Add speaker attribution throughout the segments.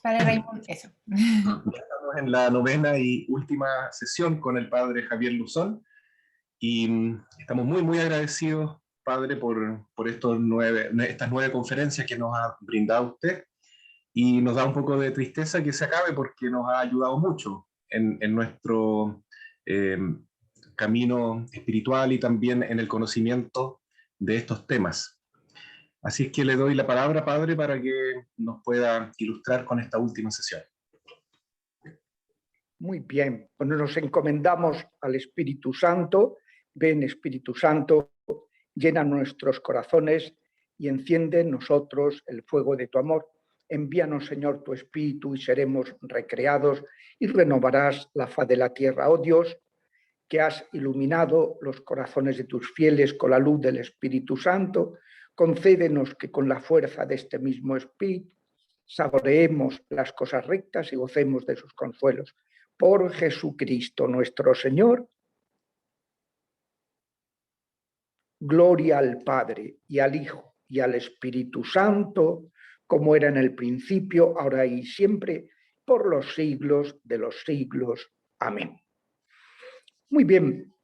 Speaker 1: Padre Raymond, eso.
Speaker 2: Ya estamos en la novena y última sesión con el padre Javier Luzón y estamos muy agradecidos, padre, por estas 9 conferencias que nos ha brindado usted, y nos da un poco de tristeza que se acabe porque nos ha ayudado mucho en nuestro eh, camino espiritual y también en el conocimiento de estos temas. Así es que le doy la palabra, padre, para que nos pueda ilustrar con esta última sesión.
Speaker 3: Muy bien, bueno, nos encomendamos al Espíritu Santo. Ven, Espíritu Santo, llena nuestros corazones y enciende en nosotros el fuego de tu amor. Envíanos, Señor, tu Espíritu y seremos recreados y renovarás la faz de la tierra. Oh Dios, que has iluminado los corazones de tus fieles con la luz del Espíritu Santo, concédenos que con la fuerza de este mismo Espíritu saboreemos las cosas rectas y gocemos de sus consuelos. Por Jesucristo nuestro Señor. Gloria al Padre, y al Hijo, y al Espíritu Santo, como era en el principio, ahora y siempre, por los siglos de los siglos. Amén. Muy bien,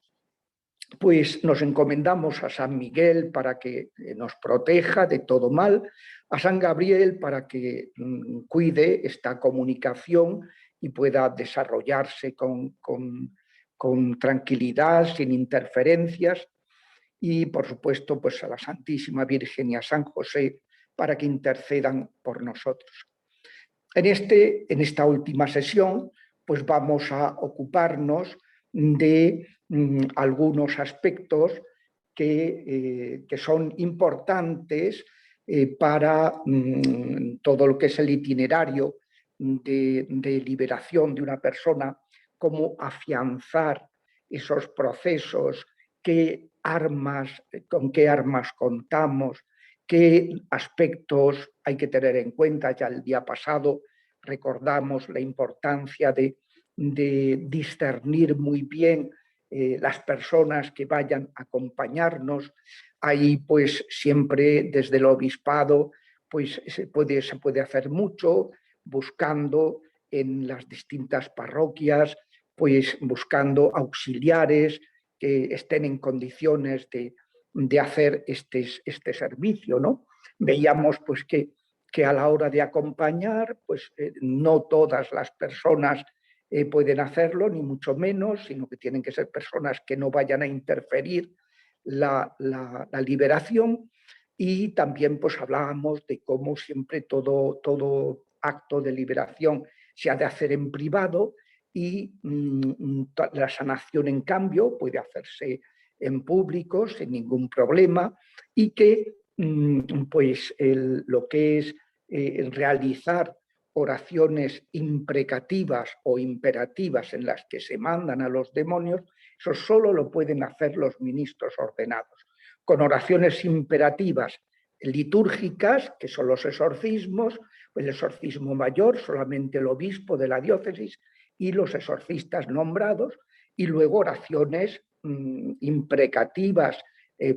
Speaker 3: pues nos encomendamos a San Miguel para que nos proteja de todo mal, a San Gabriel para que cuide esta comunicación y pueda desarrollarse con tranquilidad, sin interferencias, y por supuesto pues a la Santísima Virgen y a San José para que intercedan por nosotros. En esta última sesión pues vamos a ocuparnos de algunos aspectos que son importantes para todo lo que es el itinerario de liberación de una persona, cómo afianzar esos procesos, con qué armas contamos, qué aspectos hay que tener en cuenta. Ya el día pasado recordamos la importancia de discernir muy bien las personas que vayan a acompañarnos. Ahí pues siempre desde el obispado pues se puede hacer mucho, buscando en las distintas parroquias, pues buscando auxiliares que estén en condiciones de hacer este servicio, ¿no? Veíamos pues que a la hora de acompañar, pues no todas las personas pueden hacerlo, ni mucho menos, sino que tienen que ser personas que no vayan a interferir la liberación. Y también pues hablábamos de cómo siempre todo acto de liberación se ha de hacer en privado, y la sanación en cambio puede hacerse en público sin ningún problema, y que pues lo que es realizar oraciones imprecativas o imperativas en las que se mandan a los demonios, eso solo lo pueden hacer los ministros ordenados. Con oraciones imperativas litúrgicas, que son los exorcismos, el exorcismo mayor solamente el obispo de la diócesis y los exorcistas nombrados, y luego oraciones imprecativas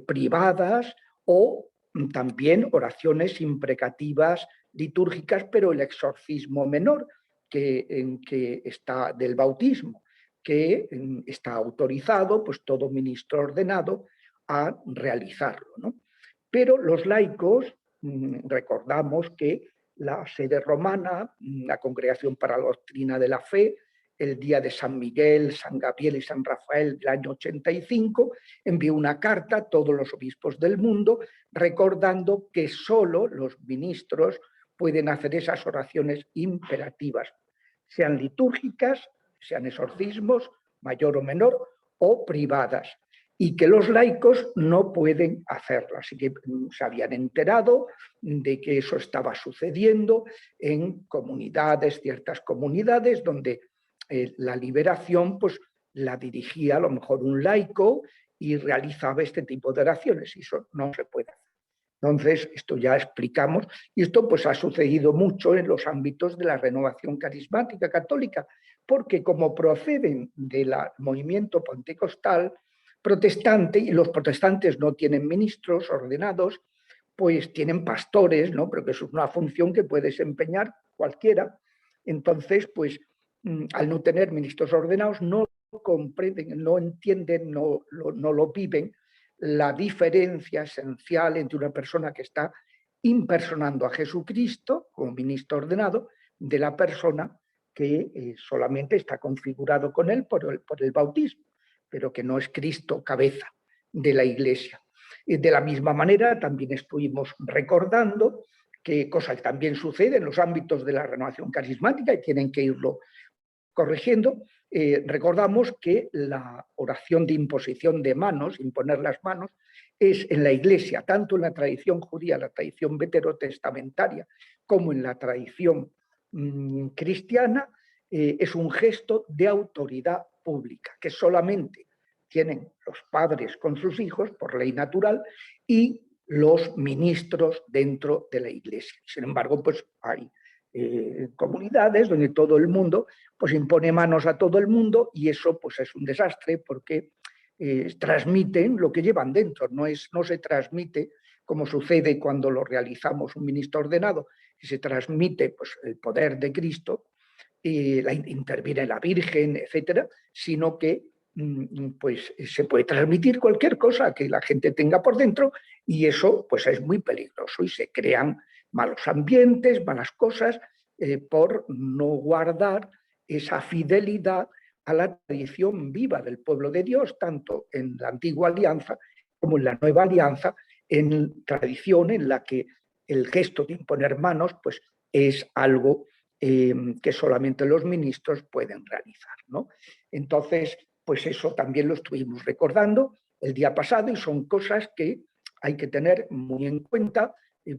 Speaker 3: privadas, o también oraciones imprecativas litúrgicas, pero el exorcismo menor que está del bautismo, que está autorizado pues todo ministro ordenado a realizarlo, ¿no? Pero los laicos, recordamos que la sede romana, la Congregación para la Doctrina de la Fe, el día de San Miguel, San Gabriel y San Rafael del año 85, envió una carta a todos los obispos del mundo recordando que solo los ministros pueden hacer esas oraciones imperativas, sean litúrgicas, sean exorcismos, mayor o menor, o privadas, y que los laicos no pueden hacerlo. Así que se habían enterado de que eso estaba sucediendo en ciertas comunidades, donde la liberación pues la dirigía a lo mejor un laico y realizaba este tipo de oraciones, y eso no se puede hacer. Entonces, esto ya explicamos, y esto pues ha sucedido mucho en los ámbitos de la renovación carismática católica, porque como proceden del movimiento pentecostal protestante, y los protestantes no tienen ministros ordenados, pues tienen pastores, ¿no? Pero que eso es una función que puede desempeñar cualquiera, Entonces, pues, al no tener ministros ordenados, no comprenden, no entienden, no lo viven, la diferencia esencial entre una persona que está impersonando a Jesucristo como ministro ordenado de la persona que solamente está configurado con él por el bautismo, pero que no es Cristo cabeza de la Iglesia. Y de la misma manera también estuvimos recordando que cosa que también sucede en los ámbitos de la renovación carismática y tienen que irlo corrigiendo. Recordamos que la oración de imposición de manos, imponer las manos, es en la Iglesia, tanto en la tradición judía, la tradición veterotestamentaria, como en la tradición cristiana, es un gesto de autoridad pública, que solamente tienen los padres con sus hijos por ley natural y los ministros dentro de la Iglesia. Sin embargo, pues hay comunidades donde todo el mundo pues impone manos a todo el mundo y eso pues es un desastre porque transmiten lo que llevan dentro, no se transmite como sucede cuando lo realizamos un ministro ordenado, que se transmite pues, el poder de Cristo, interviene la Virgen, etcétera, sino que pues se puede transmitir cualquier cosa que la gente tenga por dentro y eso pues es muy peligroso y se crean malos ambientes, malas cosas por no guardar esa fidelidad a la tradición viva del pueblo de Dios, tanto en la antigua alianza como en la nueva alianza, en tradición en la que el gesto de imponer manos pues es algo que solamente los ministros pueden realizar, ¿no? Entonces, pues eso también lo estuvimos recordando el día pasado y son cosas que hay que tener muy en cuenta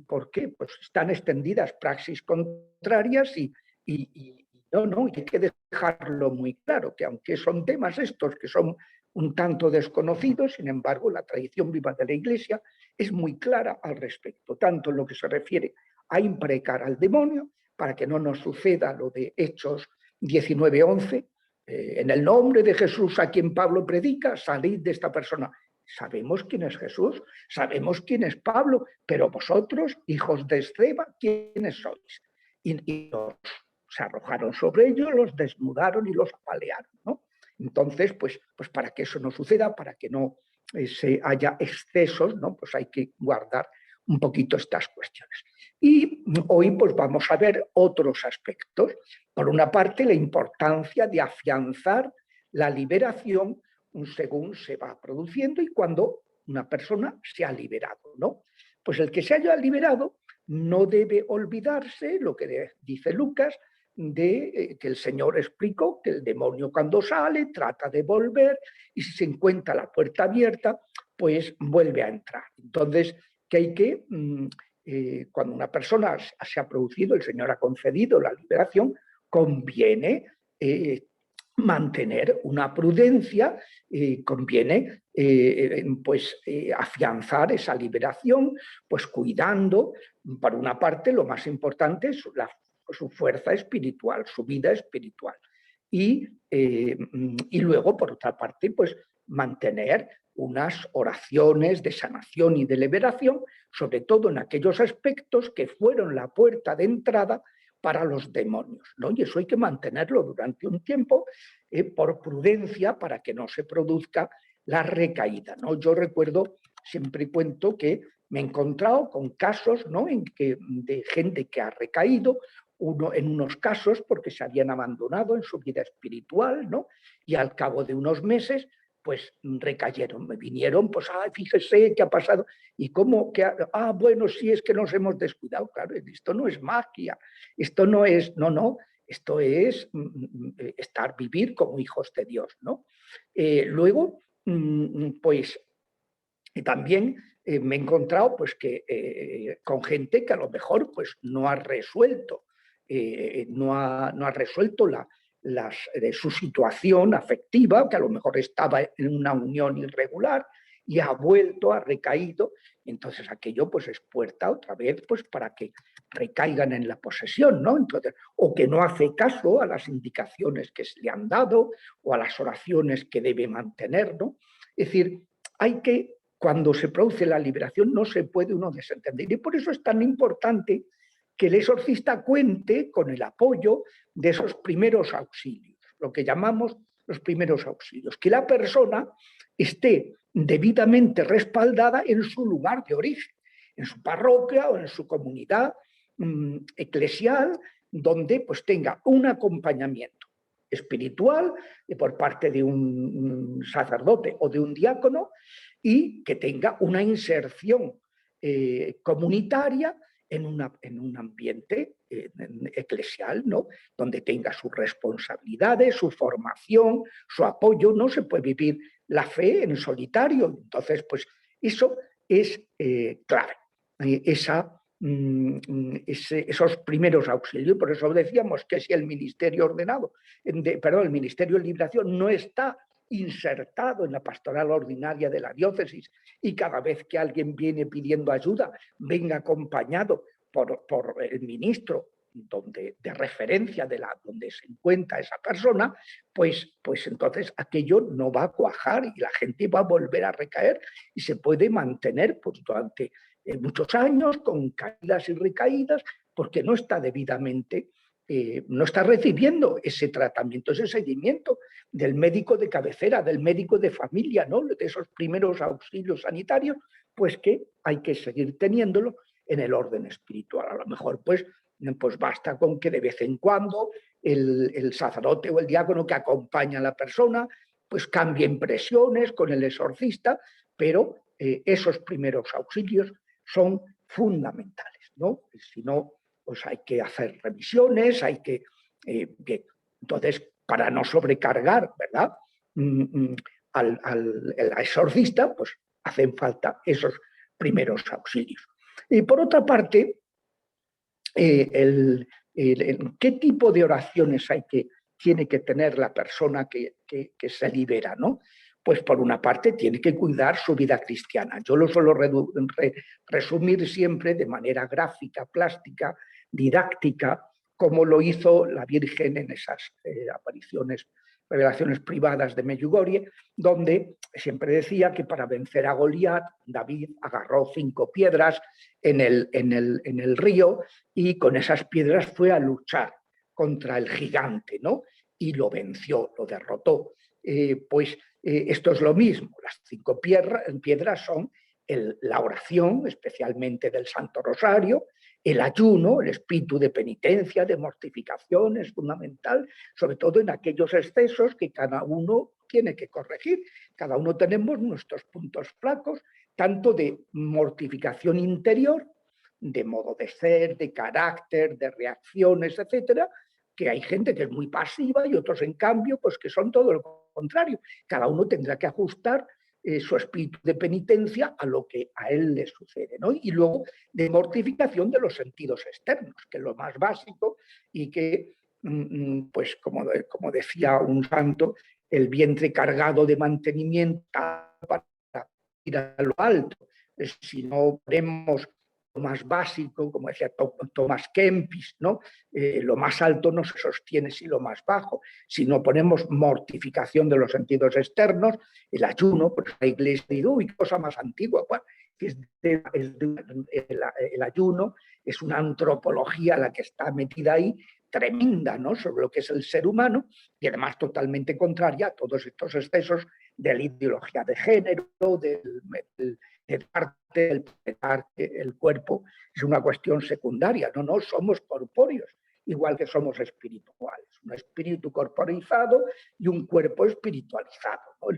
Speaker 3: porque pues, están extendidas praxis contrarias y no, hay que dejarlo muy claro, que aunque son temas estos que son un tanto desconocidos, sin embargo, la tradición viva de la Iglesia es muy clara al respecto, tanto en lo que se refiere a imprecar al demonio, para que no nos suceda lo de Hechos 19:11, en el nombre de Jesús a quien Pablo predica, salid de esta persona. Sabemos quién es Jesús, sabemos quién es Pablo, pero vosotros, hijos de Esceva, ¿quiénes sois? Y se arrojaron sobre ellos, los desnudaron y los apalearon, ¿no? Entonces, pues para que eso no suceda, para que no se haya excesos, ¿no? Pues hay que guardar un poquito estas cuestiones. Y hoy pues vamos a ver otros aspectos. Por una parte, la importancia de afianzar la liberación según se va produciendo y cuando una persona se ha liberado, ¿no? Pues el que se haya liberado no debe olvidarse lo que dice Lucas, de que el Señor explicó que el demonio cuando sale trata de volver y si se encuentra la puerta abierta, pues vuelve a entrar. Entonces, que hay que, cuando una persona se ha producido, el Señor ha concedido la liberación, conviene mantener una prudencia, conviene pues afianzar esa liberación, pues cuidando, por una parte, lo más importante es su fuerza espiritual, su vida espiritual. Y luego, por otra parte, pues mantener unas oraciones de sanación y de liberación, sobre todo en aquellos aspectos que fueron la puerta de entrada para los demonios, ¿no? Y eso hay que mantenerlo durante un tiempo por prudencia para que no se produzca la recaída, ¿no? Yo recuerdo, siempre cuento que me he encontrado con casos, ¿no? de gente que ha recaído, en unos casos porque se habían abandonado en su vida espiritual, ¿no? Y al cabo de unos meses pues recayeron, me vinieron, pues, fíjese qué ha pasado, y cómo, que, bueno, sí, es que nos hemos descuidado, claro, esto no es magia, esto no es, no, esto es vivir como hijos de Dios, ¿no? Luego, pues, también me he encontrado, pues, que con gente que a lo mejor, pues, no ha resuelto, no ha resuelto su situación afectiva, que a lo mejor estaba en una unión irregular y ha vuelto, ha recaído, entonces aquello pues es puerta otra vez pues para que recaigan en la posesión, ¿no? Entonces, o que no hace caso a las indicaciones que se le han dado o a las oraciones que debe mantener, ¿no? Es decir, hay que, cuando se produce la liberación, no se puede uno desentender. Y por eso es tan importante que el exorcista cuente con el apoyo de esos primeros auxilios, lo que llamamos los primeros auxilios, que la persona esté debidamente respaldada en su lugar de origen, en su parroquia o en su comunidad eclesial, donde pues tenga un acompañamiento espiritual por parte de un sacerdote o de un diácono y que tenga una inserción comunitaria en un ambiente eclesial, ¿no? Donde tenga sus responsabilidades, su formación, su apoyo. No se puede vivir la fe en solitario. Entonces, pues eso es clave. Esos primeros auxilios. Por eso decíamos que si el ministerio ordenado, el ministerio de liberación no está insertado en la pastoral ordinaria de la diócesis y cada vez que alguien viene pidiendo ayuda, venga acompañado por el ministro de referencia donde se encuentra esa persona, pues entonces aquello no va a cuajar y la gente va a volver a recaer y se puede mantener pues, durante muchos años con caídas y recaídas porque no está debidamente no está recibiendo ese tratamiento, ese seguimiento del médico de cabecera, del médico de familia, ¿no? De esos primeros auxilios sanitarios, pues que hay que seguir teniéndolo en el orden espiritual. A lo mejor pues basta con que de vez en cuando el sacerdote o el diácono que acompaña a la persona pues cambie impresiones con el exorcista, pero esos primeros auxilios son fundamentales, ¿no? Si no, pues hay que hacer revisiones, hay que... bien. Entonces, para no sobrecargar, ¿verdad? Al exorcista, pues hacen falta esos primeros auxilios. Y por otra parte, ¿qué tipo de oraciones tiene que tener la persona que se libera, ¿no? Pues por una parte tiene que cuidar su vida cristiana. Yo lo suelo resumir siempre de manera gráfica, plástica, didáctica, como lo hizo la Virgen en esas revelaciones privadas de Medjugorje, donde siempre decía que para vencer a Goliat, David agarró 5 piedras en el río y con esas piedras fue a luchar contra el gigante, ¿no? Y lo venció, lo derrotó. Esto es lo mismo, las 5 piedras son la oración, especialmente del Santo Rosario, el ayuno, el espíritu de penitencia, de mortificación es fundamental, sobre todo en aquellos excesos que cada uno tiene que corregir. Cada uno tenemos nuestros puntos flacos, tanto de mortificación interior, de modo de ser, de carácter, de reacciones, etcétera, que hay gente que es muy pasiva y otros, en cambio, pues que son todo lo contrario. Cada uno tendrá que ajustar su espíritu de penitencia a lo que a él le sucede, ¿no? Y luego de mortificación de los sentidos externos, que es lo más básico y que, pues como decía un santo, el vientre cargado de mantenimiento para ir a lo alto. Si no ponemos lo más básico, como decía Thomas Kempis, ¿no? Lo más alto no se sostiene si lo más bajo. Si no ponemos mortificación de los sentidos externos, el ayuno, pues la iglesia dice, uy, cosa más antigua. Bueno, el ayuno es una antropología la que está metida ahí, tremenda, ¿no? Sobre lo que es el ser humano y además totalmente contraria a todos estos excesos de la ideología de género, del el cuerpo es una cuestión secundaria. No, somos corpóreos, igual que somos espirituales. Un espíritu corporizado y un cuerpo espiritualizado, ¿no?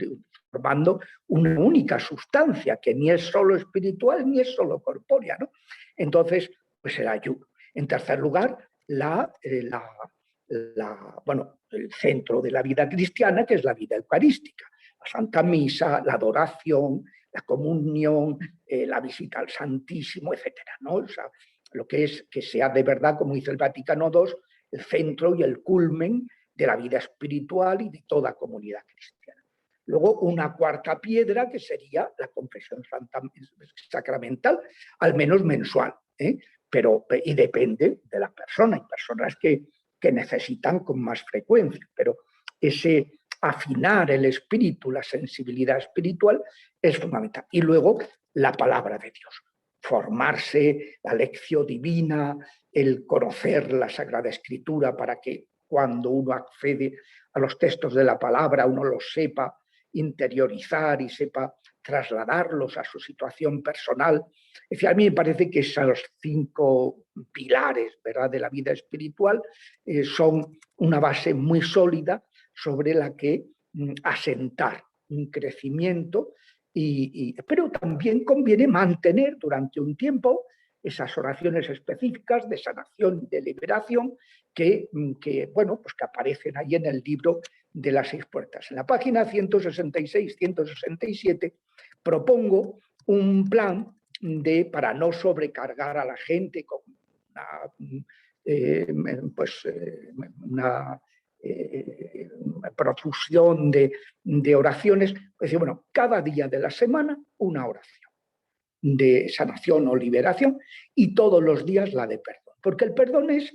Speaker 3: Formando una única sustancia que ni es solo espiritual ni es solo corpórea, ¿no? Entonces, pues el ayuno. En tercer lugar, el centro de la vida cristiana, que es la vida eucarística. La Santa Misa, la adoración, la comunión, la visita al Santísimo, etcétera, ¿no? O sea, lo que es que sea de verdad, como dice el Vaticano II, el centro y el culmen de la vida espiritual y de toda comunidad cristiana. Luego, una cuarta piedra que sería la confesión sacramental, al menos mensual, y depende de la persona. Hay personas que necesitan con más frecuencia, pero ese afinar el espíritu, la sensibilidad espiritual es fundamental. Y luego la palabra de Dios. formarse, la lección divina, el conocer la Sagrada Escritura para que cuando uno accede a los textos de la palabra uno los sepa interiorizar y sepa trasladarlos a su situación personal. Es decir, a mí me parece que esos 5 pilares, ¿verdad?, de la vida espiritual son una base muy sólida sobre la que asentar un crecimiento, pero también conviene mantener durante un tiempo esas oraciones específicas de sanación y de liberación que aparecen ahí en el libro de las 6 puertas. En la página 166-167 propongo un plan para no sobrecargar a la gente con una profusión de oraciones. Es decir, bueno, cada día de la semana una oración de sanación o liberación y todos los días la de perdón. Porque el perdón es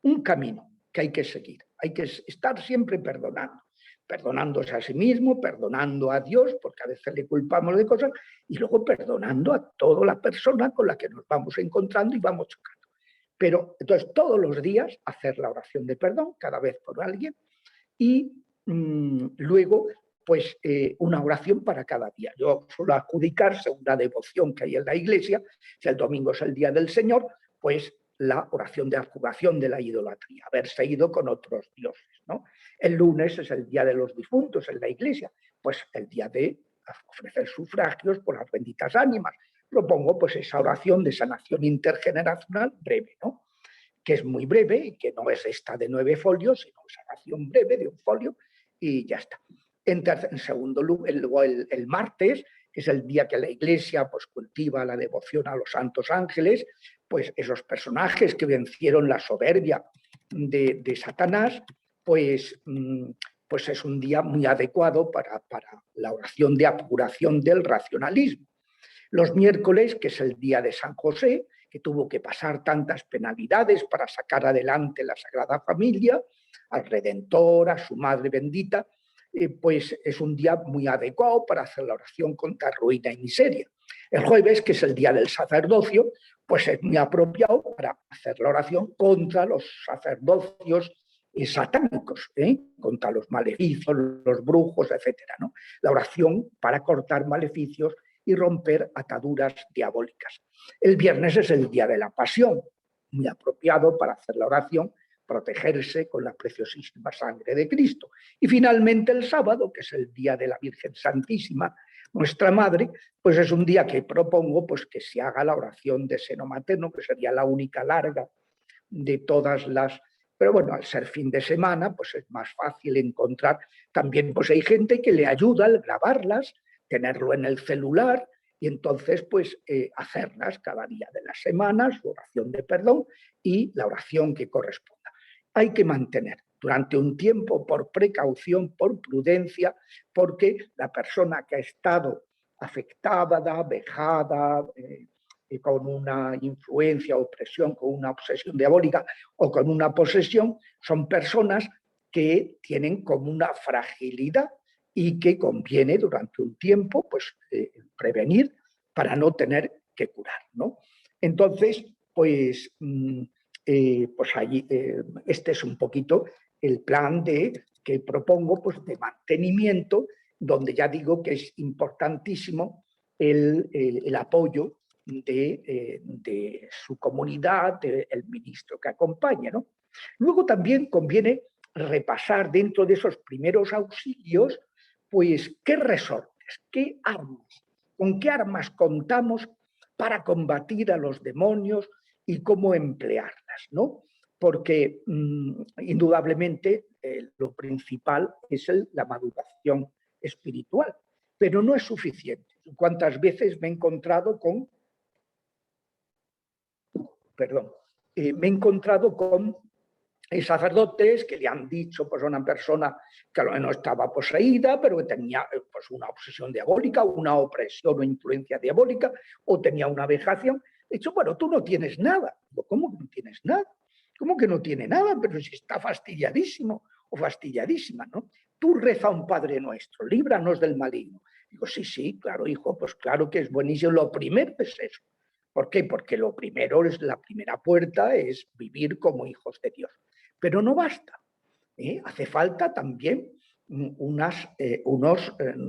Speaker 3: un camino que hay que seguir. Hay que estar siempre perdonando. Perdonándose a sí mismo, perdonando a Dios, porque a veces le culpamos de cosas, y luego perdonando a toda la persona con la que nos vamos encontrando y vamos chocando. Pero entonces todos los días hacer la oración de perdón, cada vez por alguien, y luego pues una oración para cada día. Yo suelo adjudicar, según la devoción que hay en la iglesia, si el domingo es el día del Señor, pues la oración de adjugación de la idolatría, haberse ido con otros dioses, ¿no? El lunes es el día de los difuntos en la iglesia, pues el día de ofrecer sufragios por las benditas ánimas. Propongo pues esa oración de sanación intergeneracional breve, ¿no?, que es muy breve y que no es esta de 9 folios, sino esa oración breve de un folio y ya está. En segundo lugar, luego el martes, que es el día que la Iglesia pues, cultiva la devoción a los santos ángeles, pues esos personajes que vencieron la soberbia de Satanás, pues es un día muy adecuado para la oración de apuración del racionalismo. Los miércoles, que es el día de San José, que tuvo que pasar tantas penalidades para sacar adelante la Sagrada Familia, al Redentor, a su Madre bendita, pues es un día muy adecuado para hacer la oración contra ruina y miseria. El jueves, que es el día del sacerdocio, pues es muy apropiado para hacer la oración contra los sacerdocios satánicos, contra los maleficios, los brujos, etcétera, ¿no? La oración para cortar maleficios y romper ataduras diabólicas. El viernes es el día de la pasión, muy apropiado para hacer la oración, protegerse con la preciosísima sangre de Cristo. Y finalmente el sábado, que es el día de la Virgen Santísima, nuestra Madre, pues es un día que propongo pues, que se haga la oración de seno materno, que sería la única larga de todas las... Pero bueno, al ser fin de semana, pues es más fácil encontrar. También pues hay gente que le ayuda al grabarlas, tenerlo en el celular y entonces pues hacerlas cada día de la semana, su oración de perdón y la oración que corresponda. Hay que mantener durante un tiempo por precaución, por prudencia, porque la persona que ha estado afectada, vejada, con una influencia, opresión, con una obsesión diabólica o con una posesión, son personas que tienen como una fragilidad y que conviene durante un tiempo pues, prevenir para no tener que curar, ¿no? Entonces, pues allí, este es un poquito el plan que propongo pues, de mantenimiento, donde ya digo que es importantísimo el apoyo de su comunidad, del ministro que acompaña, ¿no? Luego también conviene repasar dentro de esos primeros auxilios pues qué resortes, qué armas, con qué armas contamos para combatir a los demonios y cómo emplearlas, ¿no? Porque indudablemente lo principal es la maduración espiritual, pero no es suficiente. ¿Cuántas veces me he encontrado con sacerdotes que le han dicho pues, a una persona que no estaba poseída, pero que tenía pues, una obsesión diabólica, una opresión o influencia diabólica, o tenía una vejación? He dicho, bueno, tú no tienes nada. Digo, ¿cómo que no tienes nada? ¿Cómo que no tiene nada? Pero si está fastidiadísimo o fastidiadísima, ¿no? Tú reza un Padre Nuestro, líbranos del maligno. Digo, sí, claro, hijo, pues claro que es buenísimo. Lo primero es eso. ¿Por qué? Porque la primera puerta es vivir como hijos de Dios. Pero no basta. Hace falta también unos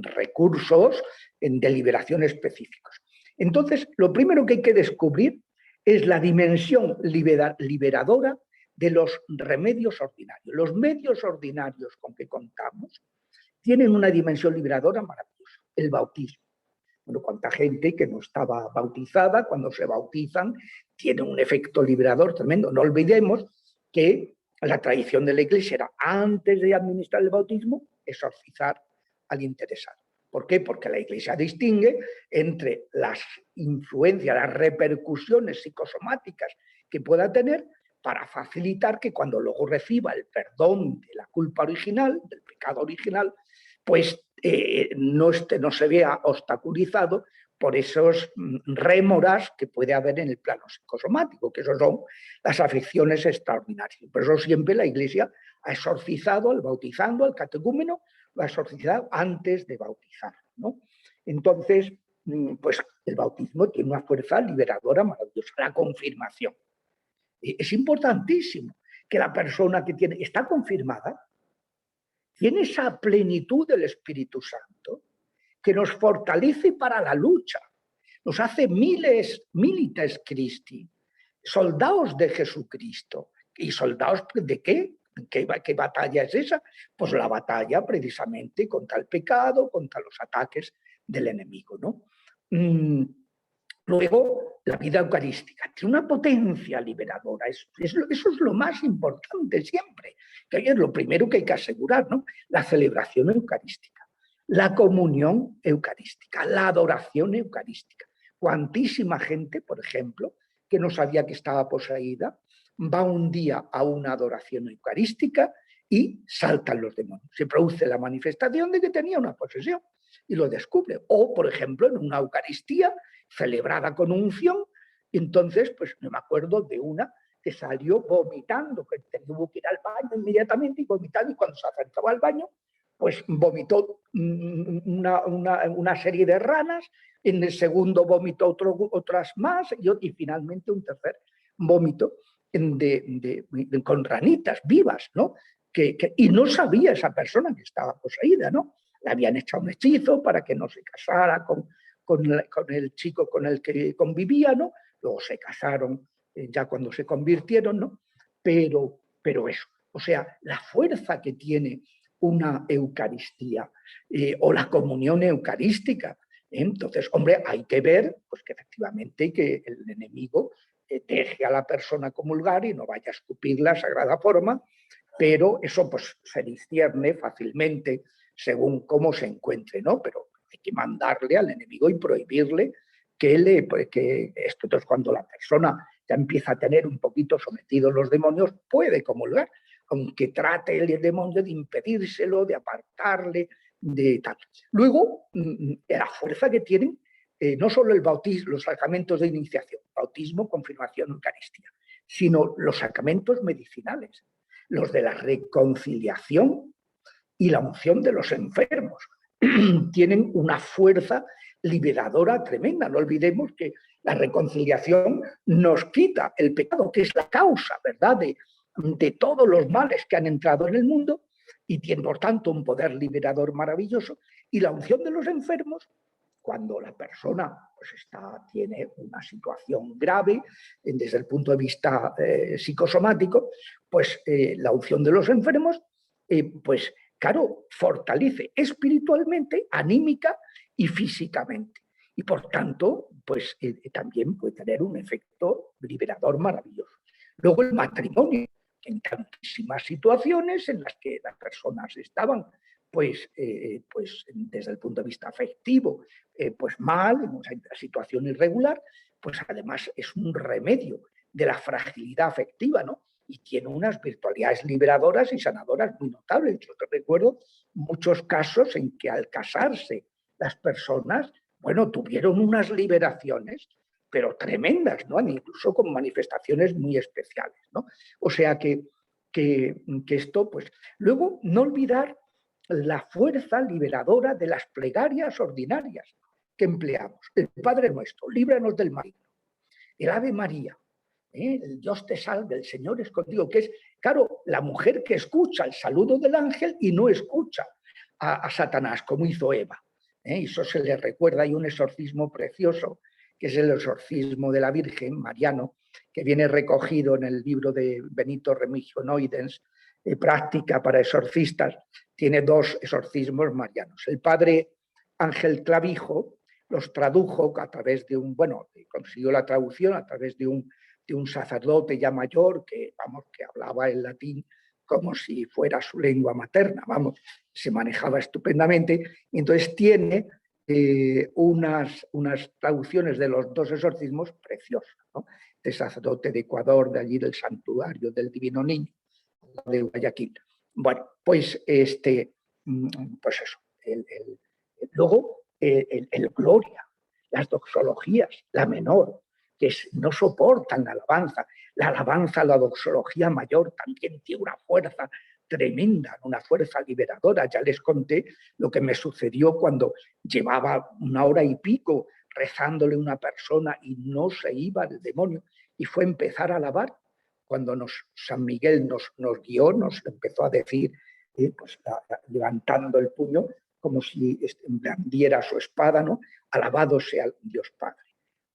Speaker 3: recursos de liberación específicos. Entonces, lo primero que hay que descubrir es la dimensión liberadora de los remedios ordinarios. Los medios ordinarios con que contamos tienen una dimensión liberadora maravillosa, el bautismo. Bueno, cuánta gente que no estaba bautizada, cuando se bautizan, tiene un efecto liberador tremendo. No olvidemos que la tradición de la Iglesia era, antes de administrar el bautismo, exorcizar al interesado. ¿Por qué? Porque la Iglesia distingue entre las influencias, las repercusiones psicosomáticas que pueda tener para facilitar que cuando luego reciba el perdón de la culpa original, del pecado original, pues no se vea obstaculizado por esos rémoras que puede haber en el plano psicosomático, que eso son las afecciones extraordinarias. Por eso siempre la Iglesia ha exorcizado, bautizando al catecúmeno, lo ha exorcizado antes de bautizar, ¿no? Entonces, pues el bautismo tiene una fuerza liberadora maravillosa, la confirmación. Es importantísimo que la persona que está confirmada tiene esa plenitud del Espíritu Santo que nos fortalece para la lucha, nos hace milites Christi, soldados de Jesucristo. ¿Y soldados de qué? ¿Qué batalla es esa? Pues la batalla precisamente contra el pecado, contra los ataques del enemigo, ¿no? Luego, la vida eucarística tiene una potencia liberadora. Eso es lo más importante siempre, que es lo primero que hay que asegurar, ¿no? La celebración eucarística, la comunión eucarística, la adoración eucarística. Cuantísima gente, por ejemplo, que no sabía que estaba poseída, va un día a una adoración eucarística y saltan los demonios. Se produce la manifestación de que tenía una posesión y lo descubre. O, por ejemplo, en una Eucaristía celebrada con unción, entonces, pues me acuerdo de una que salió vomitando, que tuvo que ir al baño inmediatamente y vomitando, y cuando se acercaba al baño, pues vomitó una serie de ranas, en el segundo vomitó otras más, y finalmente un tercer vómito con ranitas vivas, ¿no? Y no sabía esa persona que estaba poseída, ¿no? Le habían echado un hechizo para que no se casara con el chico con el que convivía, ¿no? Luego se casaron ya cuando se convirtieron, ¿no? Pero eso, o sea, la fuerza que tiene una Eucaristía o la comunión eucarística. Entonces, hombre, hay que ver pues, que efectivamente que el enemigo deje a la persona comulgar y no vaya a escupir la sagrada forma, pero eso pues, se discierne fácilmente según cómo se encuentre, ¿no? Pero hay que mandarle al enemigo y prohibirle que esto. Entonces, cuando la persona ya empieza a tener un poquito sometidos los demonios, puede comulgar, aunque trate el demonio de impedírselo, de apartarle, de tal. Luego, la fuerza que tienen no solo el bautismo, los sacramentos de iniciación, bautismo, confirmación, Eucaristía, sino los sacramentos medicinales, los de la reconciliación y la unción de los enfermos. Tienen una fuerza liberadora tremenda. No olvidemos que la reconciliación nos quita el pecado, que es la causa, ¿verdad?, de todos los males que han entrado en el mundo, y tiene, por tanto, un poder liberador maravilloso. Y la unción de los enfermos, cuando la persona pues, tiene una situación grave desde el punto de vista psicosomático, pues la unción de los enfermos, pues claro, fortalece espiritualmente, anímica y físicamente. Y por tanto, pues también puede tener un efecto liberador maravilloso. Luego el matrimonio, en tantísimas situaciones en las que las personas estaban pues desde el punto de vista afectivo, pues mal, en una situación irregular, pues además es un remedio de la fragilidad afectiva, ¿no? Y tiene unas virtualidades liberadoras y sanadoras muy notables. Yo te recuerdo muchos casos en que al casarse las personas, bueno, tuvieron unas liberaciones, pero tremendas, ¿no? Incluso con manifestaciones muy especiales, ¿no? O sea que esto, pues, luego no olvidar la fuerza liberadora de las plegarias ordinarias que empleamos. El Padre Nuestro, líbranos del maligno. el Ave María, el Dios te salve, el Señor es contigo, que es, claro, la mujer que escucha el saludo del ángel y no escucha a Satanás, como hizo Eva. Eso se le recuerda, hay un exorcismo precioso, que es el exorcismo de la Virgen, mariano, que viene recogido en el libro de Benito Remigio Noidens, Práctica para exorcistas. Tiene 2 exorcismos marianos. El padre Ángel Clavijo los tradujo a través de un, bueno, consiguió la traducción a través de un sacerdote ya mayor que, vamos, que hablaba el latín como si fuera su lengua materna, vamos, se manejaba estupendamente, y entonces tiene unas traducciones de los 2 exorcismos preciosas, ¿no? De sacerdote de Ecuador, de allí del santuario del Divino Niño, de Guayaquil. Bueno, pues pues eso. Luego, el Gloria, las doxologías, la menor, que no soportan la alabanza. La alabanza, la doxología mayor también tiene una fuerza tremenda, una fuerza liberadora. Ya les conté lo que me sucedió cuando llevaba 1 hora y pico rezándole a una persona y no se iba el demonio, y fue empezar a alabar. Cuando San Miguel nos guió, nos empezó a decir, pues, levantando el puño, como si blandiera su espada, ¿no? Alabado sea Dios Padre,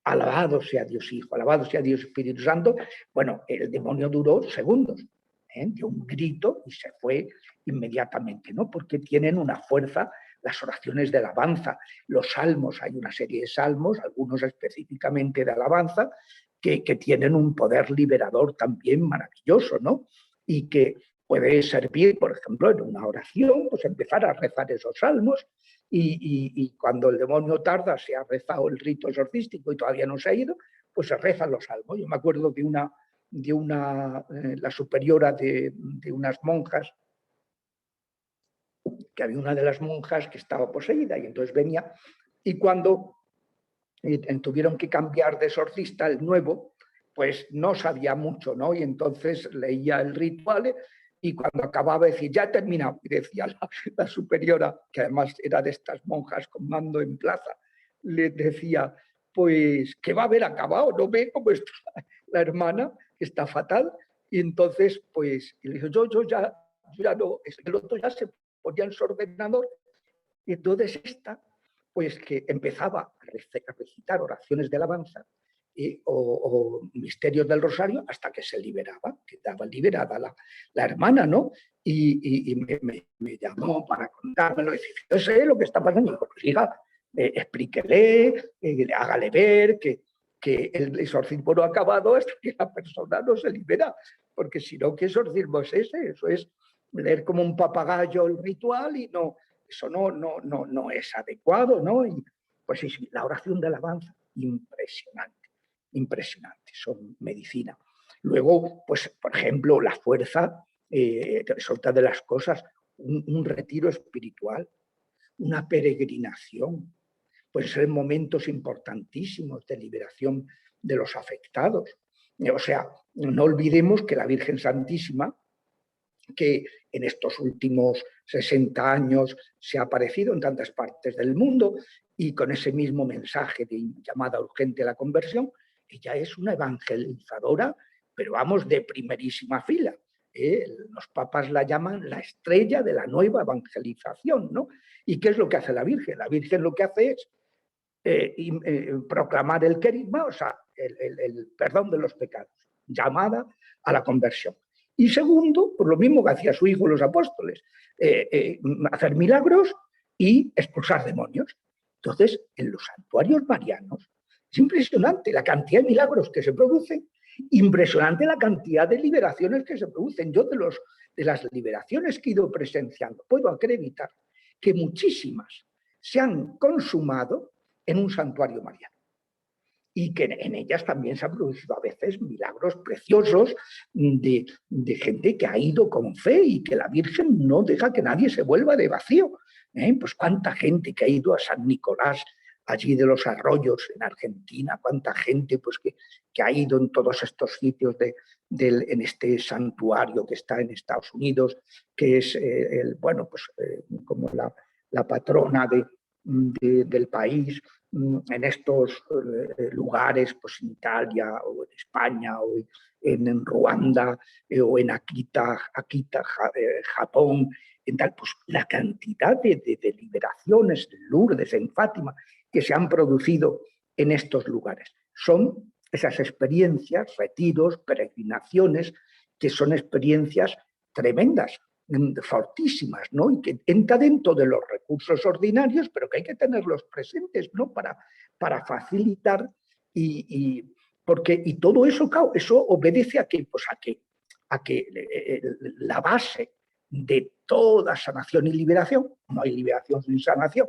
Speaker 3: alabado sea Dios Hijo, alabado sea Dios Espíritu Santo. Bueno, el demonio duró segundos, dio un grito y se fue inmediatamente, ¿no? Porque tienen una fuerza las oraciones de alabanza, los salmos, hay una serie de salmos, algunos específicamente de alabanza, que tienen un poder liberador también maravilloso, ¿no? Y que puede servir, por ejemplo, en una oración, pues empezar a rezar esos salmos, y cuando el demonio tarda, se ha rezado el rito exorcístico y todavía no se ha ido, pues se rezan los salmos. Yo me acuerdo de la superiora de unas monjas, que había una de las monjas que estaba poseída, y entonces venía, y cuando tuvieron que cambiar de exorcista, el nuevo, pues no sabía mucho, ¿no? Y entonces leía el ritual, y cuando acababa decía, ya he terminado, y decía la superiora, que además era de estas monjas con mando en plaza, le decía, pues que va a haber acabado, no ve cómo está la hermana, que está fatal. Y entonces, pues, y le dijo, yo ya no, el otro ya se ponía en su ordenador, y entonces pues que empezaba a recitar oraciones de alabanza o misterios del rosario hasta que se liberaba, quedaba liberada la hermana, ¿no? Y me llamó para contármelo, y dice, yo sé lo que está pasando. Y digo, pues hija, explíquele, hágale ver que el exorcismo no ha acabado hasta que la persona no se libera, porque si no, ¿qué exorcismo es ese? Eso es leer como un papagayo el ritual, y no, eso no es adecuado, ¿no? Y pues sí, la oración de alabanza, impresionante, impresionante, son medicina. Luego, pues, por ejemplo, la fuerza, es otra de las cosas, un retiro espiritual, una peregrinación, pueden ser momentos importantísimos de liberación de los afectados. O sea, no olvidemos que la Virgen Santísima, que en estos últimos 60 años se ha aparecido en tantas partes del mundo, y con ese mismo mensaje de llamada urgente a la conversión, ella es una evangelizadora, pero vamos, de primerísima fila. Los papas la llaman la estrella de la nueva evangelización, ¿no? ¿Y qué es lo que hace la Virgen? La Virgen lo que hace es proclamar el querigma, o sea, el perdón de los pecados, llamada a la conversión. Y segundo, por lo mismo que hacía su hijo los apóstoles, hacer milagros y expulsar demonios. Entonces, en los santuarios marianos, es impresionante la cantidad de milagros que se producen, impresionante la cantidad de liberaciones que se producen. Yo de las liberaciones que he ido presenciando, puedo acreditar que muchísimas se han consumado en un santuario mariano, y que en ellas también se han producido a veces milagros preciosos de gente que ha ido con fe, y que la Virgen no deja que nadie se vuelva de vacío. Pues cuánta gente que ha ido a San Nicolás, allí de los Arroyos en Argentina, cuánta gente pues que ha ido en todos estos sitios en este santuario que está en Estados Unidos, que es como la patrona del país, en estos lugares, pues en Italia o en España o en Ruanda o en Akita, Japón, en tal, pues la cantidad de liberaciones, en Lourdes, en Fátima, que se han producido en estos lugares. Son esas experiencias, retiros, peregrinaciones, que son experiencias tremendas, fortísimas, ¿no? Y que entra dentro de los recursos ordinarios, pero que hay que tenerlos presentes, ¿no? Para facilitar y todo eso, claro, eso obedece a que, pues a que la base de toda sanación y liberación, no hay liberación sin sanación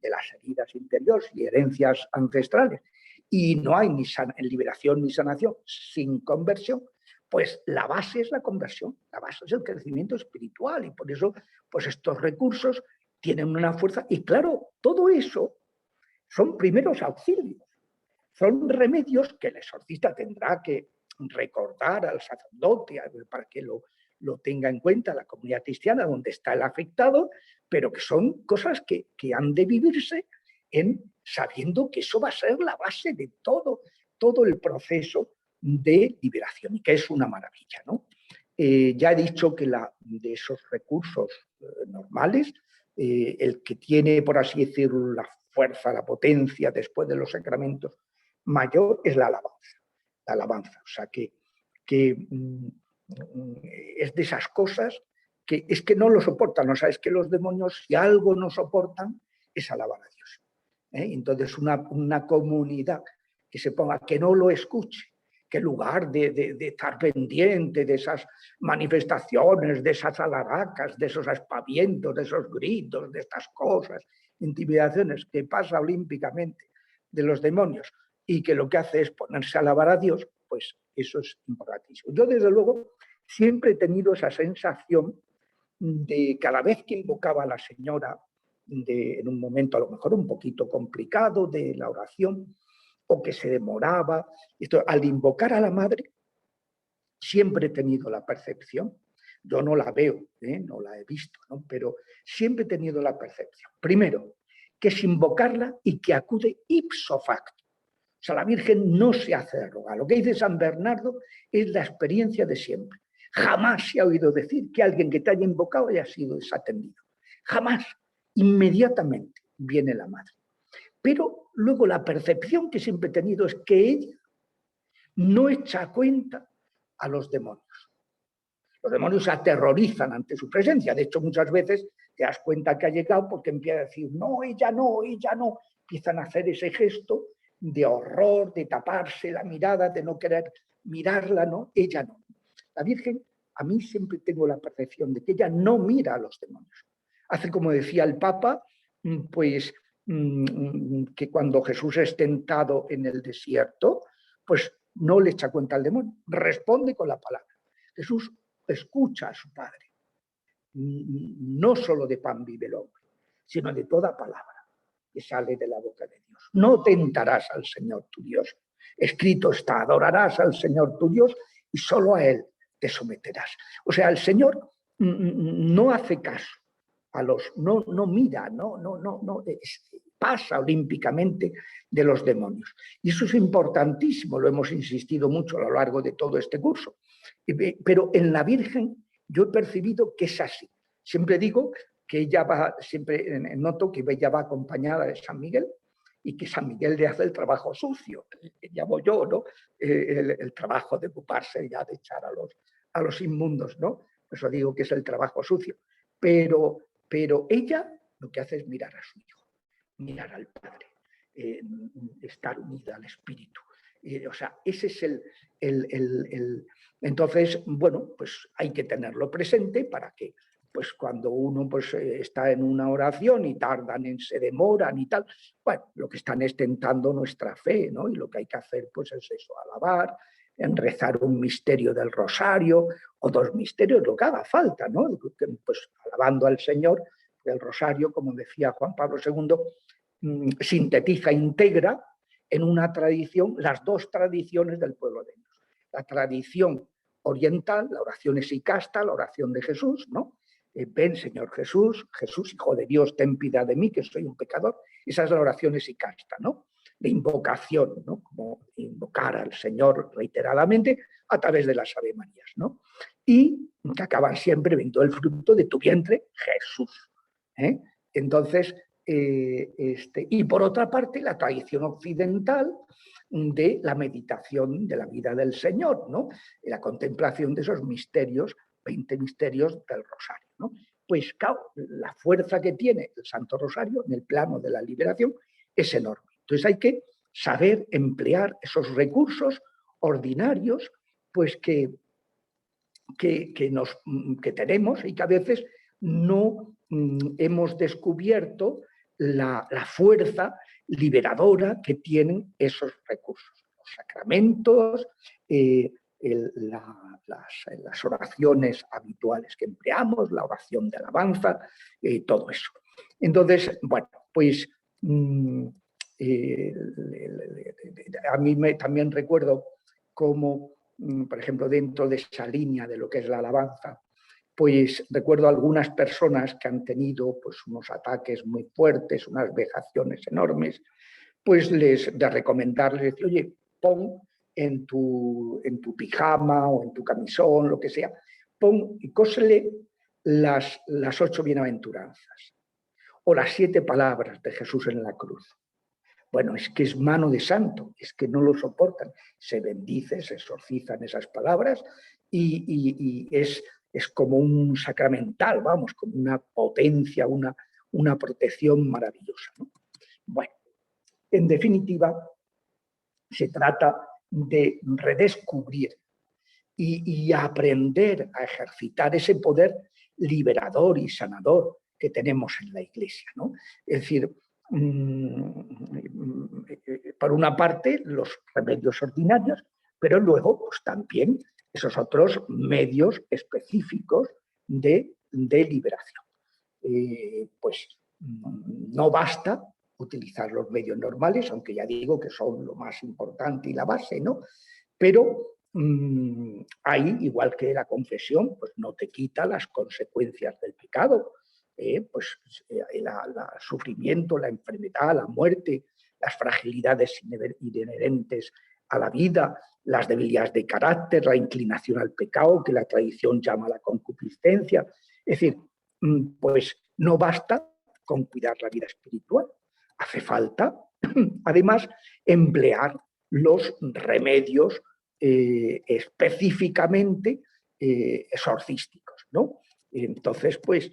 Speaker 3: de las heridas interiores y herencias ancestrales, y no hay ni liberación ni sanación sin conversión, pues la base es la conversión, la base es el crecimiento espiritual, y por eso pues estos recursos tienen una fuerza, y claro, todo eso son primeros auxilios, son remedios que el exorcista tendrá que recordar al sacerdote para que lo tenga en cuenta la comunidad cristiana donde está el afectado, pero que son cosas que han de vivirse sabiendo que eso va a ser la base de todo el proceso de liberación, y que es una maravilla, ¿no? Ya he dicho que de esos recursos normales, el que tiene, por así decirlo, la fuerza, la potencia después de los sacramentos mayor es la alabanza. La alabanza, o sea que es de esas cosas que es que no lo soportan, o sea, es que los demonios, si algo no soportan, es alabar a Dios. Entonces una comunidad que se ponga, que no lo escuche, que en lugar de estar pendiente de esas manifestaciones, de esas alaracas, de esos aspavientos, de esos gritos, de estas cosas, intimidaciones que pasa olímpicamente de los demonios, y que lo que hace es ponerse a alabar a Dios, pues eso es importantísimo. Yo, desde luego, siempre he tenido esa sensación de cada vez que invocaba a la Señora, en un momento a lo mejor un poquito complicado de la oración, o que se demoraba, al invocar a la Madre, siempre he tenido la percepción, yo no la veo, no la he visto, ¿no? Pero siempre he tenido la percepción, primero, que es invocarla y que acude ipso facto. O sea, la Virgen no se hace de rogar. Lo que dice San Bernardo es la experiencia de siempre. Jamás se ha oído decir que alguien que te haya invocado haya sido desatendido. Jamás. Inmediatamente viene la Madre. Pero luego la percepción que siempre he tenido es que ella no echa a cuenta a los demonios. Los demonios se aterrorizan ante su presencia. De hecho, muchas veces te das cuenta que ha llegado porque empieza a decir, no, ella no, ella no. Empiezan a hacer ese gesto de horror, de taparse la mirada, de no querer mirarla, ¿no? Ella no. La Virgen, a mí siempre tengo la percepción de que ella no mira a los demonios. Hace como decía el Papa, pues que cuando Jesús es tentado en el desierto, pues no le echa cuenta al demonio, responde con la palabra. Jesús escucha a su Padre. No solo de pan vive el hombre, sino de toda palabra que sale de la boca de Dios. No tentarás al Señor tu Dios. Escrito está, adorarás al Señor tu Dios y solo a Él te someterás. O sea, el Señor no hace caso a no mira, no pasa olímpicamente de los demonios. Y eso es importantísimo, lo hemos insistido mucho a lo largo de todo este curso. Pero en la Virgen yo he percibido que es así. Siempre digo que ella va, siempre noto que ella va acompañada de San Miguel, y que San Miguel le hace el trabajo sucio, que llamo yo, ¿no? El trabajo de ocuparse ya de echar a los inmundos, ¿no? Por eso digo que es el trabajo sucio. Pero ella lo que hace es mirar a su hijo, mirar al Padre, estar unida al Espíritu. O sea, ese es Entonces, bueno, pues hay que tenerlo presente para que, pues cuando uno pues, está en una oración y se demoran y tal, bueno, lo que están es tentando nuestra fe, ¿no? Y lo que hay que hacer pues es eso, alabar, en rezar un misterio del rosario o 2 misterios, lo que haga falta, ¿no? Pues alabando al Señor, el rosario, como decía Juan Pablo II, sintetiza, integra en una tradición las 2 tradiciones del pueblo de Dios. La tradición oriental, la oración esicasta, la oración de Jesús, ¿no? ven Señor Jesús, Jesús Hijo de Dios, ten piedad de mí, que soy un pecador. Esa es la oración esicasta, ¿no? De invocación, ¿no? Como invocar al Señor reiteradamente a través de las Ave Marías, ¿no? Y que acaban siempre viendo el fruto de tu vientre, Jesús. Entonces, y por otra parte, la tradición occidental de la meditación de la vida del Señor, ¿no? La contemplación de esos misterios, 20 misterios del Rosario, ¿no? Pues claro, la fuerza que tiene el Santo Rosario en el plano de la liberación es enorme. Entonces hay que saber emplear esos recursos ordinarios pues que tenemos y que a veces no hemos descubierto la fuerza liberadora que tienen esos recursos. Los sacramentos, las oraciones habituales que empleamos, la oración de alabanza, todo eso. Entonces, bueno, pues a mí también recuerdo cómo, por ejemplo, dentro de esa línea de lo que es la alabanza, pues recuerdo algunas personas que han tenido pues, unos ataques muy fuertes, unas vejaciones enormes, pues de recomendarles, decir, oye, pon en tu pijama o en tu camisón, lo que sea, pon y cósele las 8 bienaventuranzas o las 7 palabras de Jesús en la cruz. Bueno, es que es mano de santo, es que no lo soportan. Se bendice, se exorcizan esas palabras y es como un sacramental, vamos, como una potencia, una protección maravillosa, ¿no? Bueno, en definitiva, se trata de redescubrir y aprender a ejercitar ese poder liberador y sanador que tenemos en la Iglesia, ¿no? Es decir, por una parte, los remedios ordinarios, pero luego pues, también esos otros medios específicos de liberación. Pues no basta utilizar los medios normales, aunque ya digo que son lo más importante y la base, ¿no? Pero ahí, igual que la confesión, pues no te quita las consecuencias del pecado. Pues el sufrimiento, la enfermedad, la muerte, las fragilidades inherentes a la vida, las debilidades de carácter, la inclinación al pecado, que la tradición llama la concupiscencia. Es decir, pues no basta con cuidar la vida espiritual, hace falta, además, emplear los remedios específicamente exorcísticos, ¿no? Entonces, pues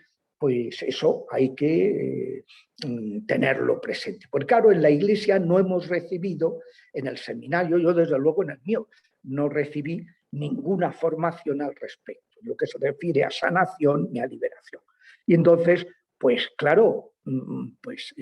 Speaker 3: eso hay que tenerlo presente. Porque claro, en la Iglesia no hemos recibido, en el seminario, yo desde luego en el mío, no recibí ninguna formación al respecto, lo que se refiere a sanación ni a liberación. Y entonces, pues claro, pues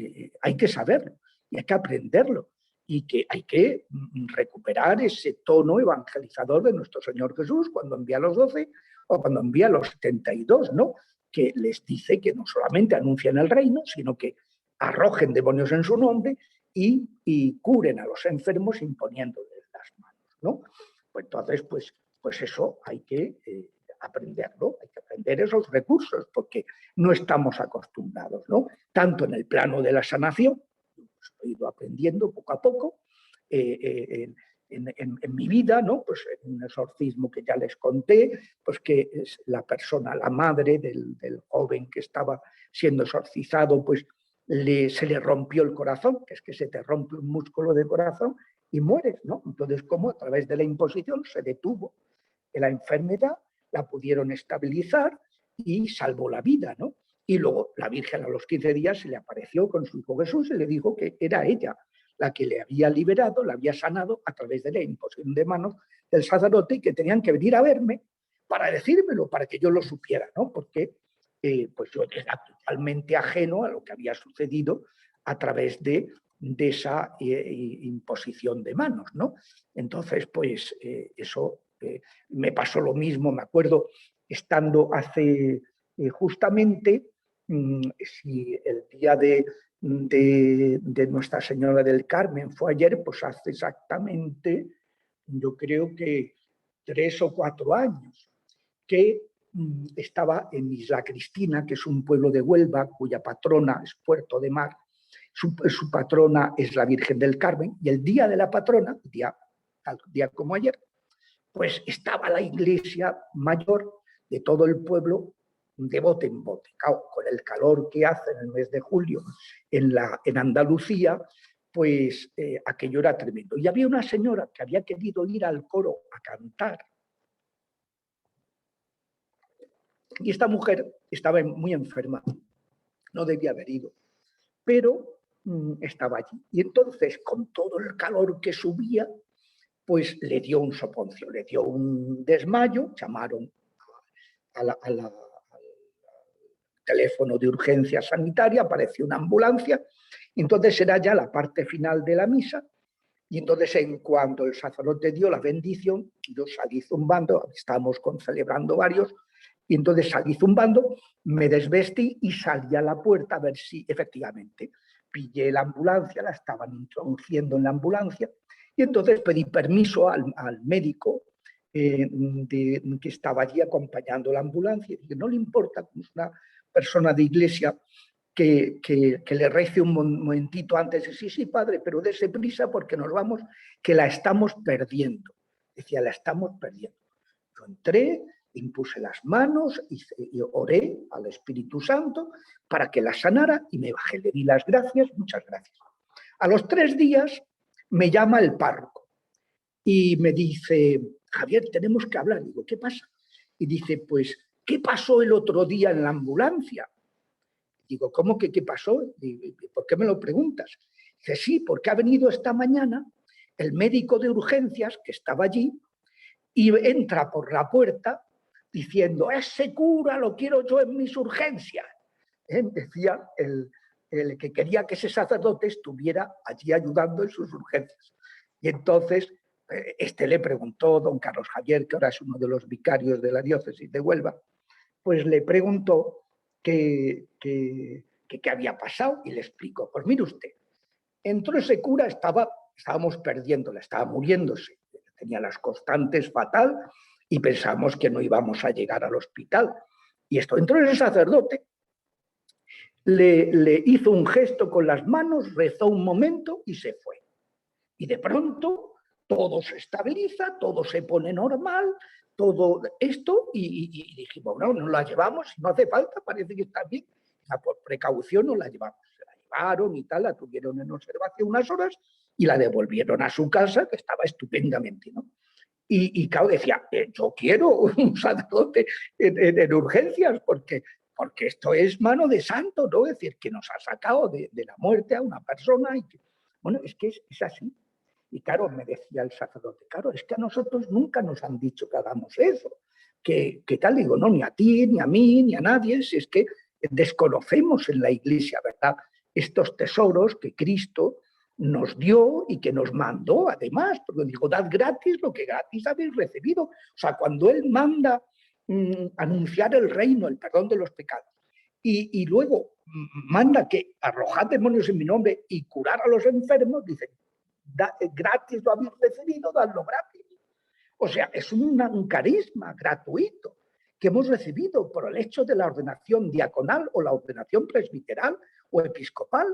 Speaker 3: hay que saberlo y hay que aprenderlo y que hay que recuperar ese tono evangelizador de nuestro Señor Jesús cuando envía a los 12 o cuando envía a los 72, ¿no? Que les dice que no solamente anuncian el reino, sino que arrojen demonios en su nombre y curen a los enfermos imponiéndoles las manos, ¿no? Pues entonces, pues eso hay que aprenderlo, hay que aprender esos recursos, porque no estamos acostumbrados, ¿no? Tanto en el plano de la sanación, pues, he ido aprendiendo poco a poco, en mi vida, ¿no? Pues en un exorcismo que ya les conté, pues que es la persona, la madre del joven que estaba siendo exorcizado, pues se le rompió el corazón, que es que se te rompe un músculo del corazón y mueres, ¿no? Entonces, como a través de la imposición se detuvo la enfermedad, la pudieron estabilizar y salvó la vida, ¿no? Y luego la Virgen a los 15 días se le apareció con su hijo Jesús y le dijo que era ella la que le había liberado, la había sanado a través de la imposición de manos del sacerdote y que tenían que venir a verme para decírmelo, para que yo lo supiera, ¿no? Porque pues yo era totalmente ajeno a lo que había sucedido a través de esa imposición de manos, ¿no? Entonces, pues eso me pasó lo mismo, me acuerdo, estando hace justamente, si el día de Nuestra Señora del Carmen fue ayer, pues hace exactamente, yo creo que 3 o 4 años, que estaba en Isla Cristina, que es un pueblo de Huelva, cuya patrona es Puerto de Mar. Su patrona es la Virgen del Carmen, y el día de la patrona, tal día como ayer, pues estaba la iglesia mayor de todo el pueblo de bote en bote. Con el calor que hace en el mes de julio en Andalucía, pues aquello era tremendo. Y había una señora que había querido ir al coro a cantar. Y esta mujer estaba muy enferma, no debía haber ido, pero estaba allí. Y entonces, con todo el calor que subía, pues le dio un soponcio, le dio un desmayo, llamaron al teléfono de urgencia sanitaria, apareció una ambulancia, entonces era ya la parte final de la misa, y entonces en cuanto el sacerdote dio la bendición, yo salí zumbando, estábamos celebrando varios, y entonces salí zumbando, me desvestí y salí a la puerta a ver si efectivamente pillé la ambulancia, la estaban introduciendo en la ambulancia, y entonces pedí permiso al médico que estaba allí acompañando la ambulancia, y que no le importa, como es una persona de iglesia, que le rece un momentito antes. Sí, sí, padre, pero dése prisa porque nos vamos, que la estamos perdiendo. Decía, la estamos perdiendo. Yo entré, impuse las manos y oré al Espíritu Santo para que la sanara y me bajé. Le di las gracias, muchas gracias. A los 3 días me llama el párroco y me dice, Javier, tenemos que hablar. Digo, ¿qué pasa? Y dice, pues, ¿qué pasó el otro día en la ambulancia? Digo, ¿cómo que qué pasó? ¿Por qué me lo preguntas? Dice, sí, porque ha venido esta mañana el médico de urgencias que estaba allí y entra por la puerta diciendo, ese cura lo quiero yo en mis urgencias. Decía el que quería que ese sacerdote estuviera allí ayudando en sus urgencias. Y entonces le preguntó, don Carlos Javier, que ahora es uno de los vicarios de la diócesis de Huelva, pues le preguntó qué había pasado y le explicó. Pues mire usted, entró ese cura, estábamos perdiéndola, estaba muriéndose, tenía las constantes fatal y pensamos que no íbamos a llegar al hospital. Y entró ese sacerdote, le hizo un gesto con las manos, rezó un momento y se fue. Y de pronto todo se estabiliza, todo se pone normal, todo esto, y dijimos, no, nos la llevamos, si no hace falta, parece que está bien. Por precaución nos la llevamos. Se la llevaron y tal, la tuvieron en observación unas horas y la devolvieron a su casa, que estaba estupendamente, ¿no? Y claro, decía, yo quiero un sacerdote en urgencias, porque esto es mano de santo, ¿no? Es decir, que nos ha sacado de la muerte a una persona. Y que, bueno, es que es así. Y claro, me decía el sacerdote, claro, es que a nosotros nunca nos han dicho que hagamos eso. Que tal, digo, no, ni a ti, ni a mí, ni a nadie, si es que desconocemos en la iglesia, ¿verdad? Estos tesoros que Cristo nos dio y que nos mandó, además, porque digo, dad gratis lo que gratis habéis recibido. O sea, cuando Él manda anunciar el reino, el perdón de los pecados, y luego manda que arrojad demonios en mi nombre y curar a los enfermos, dice, gratis lo habéis recibido, dadlo gratis. O sea, es un carisma gratuito que hemos recibido por el hecho de la ordenación diaconal o la ordenación presbiteral o episcopal.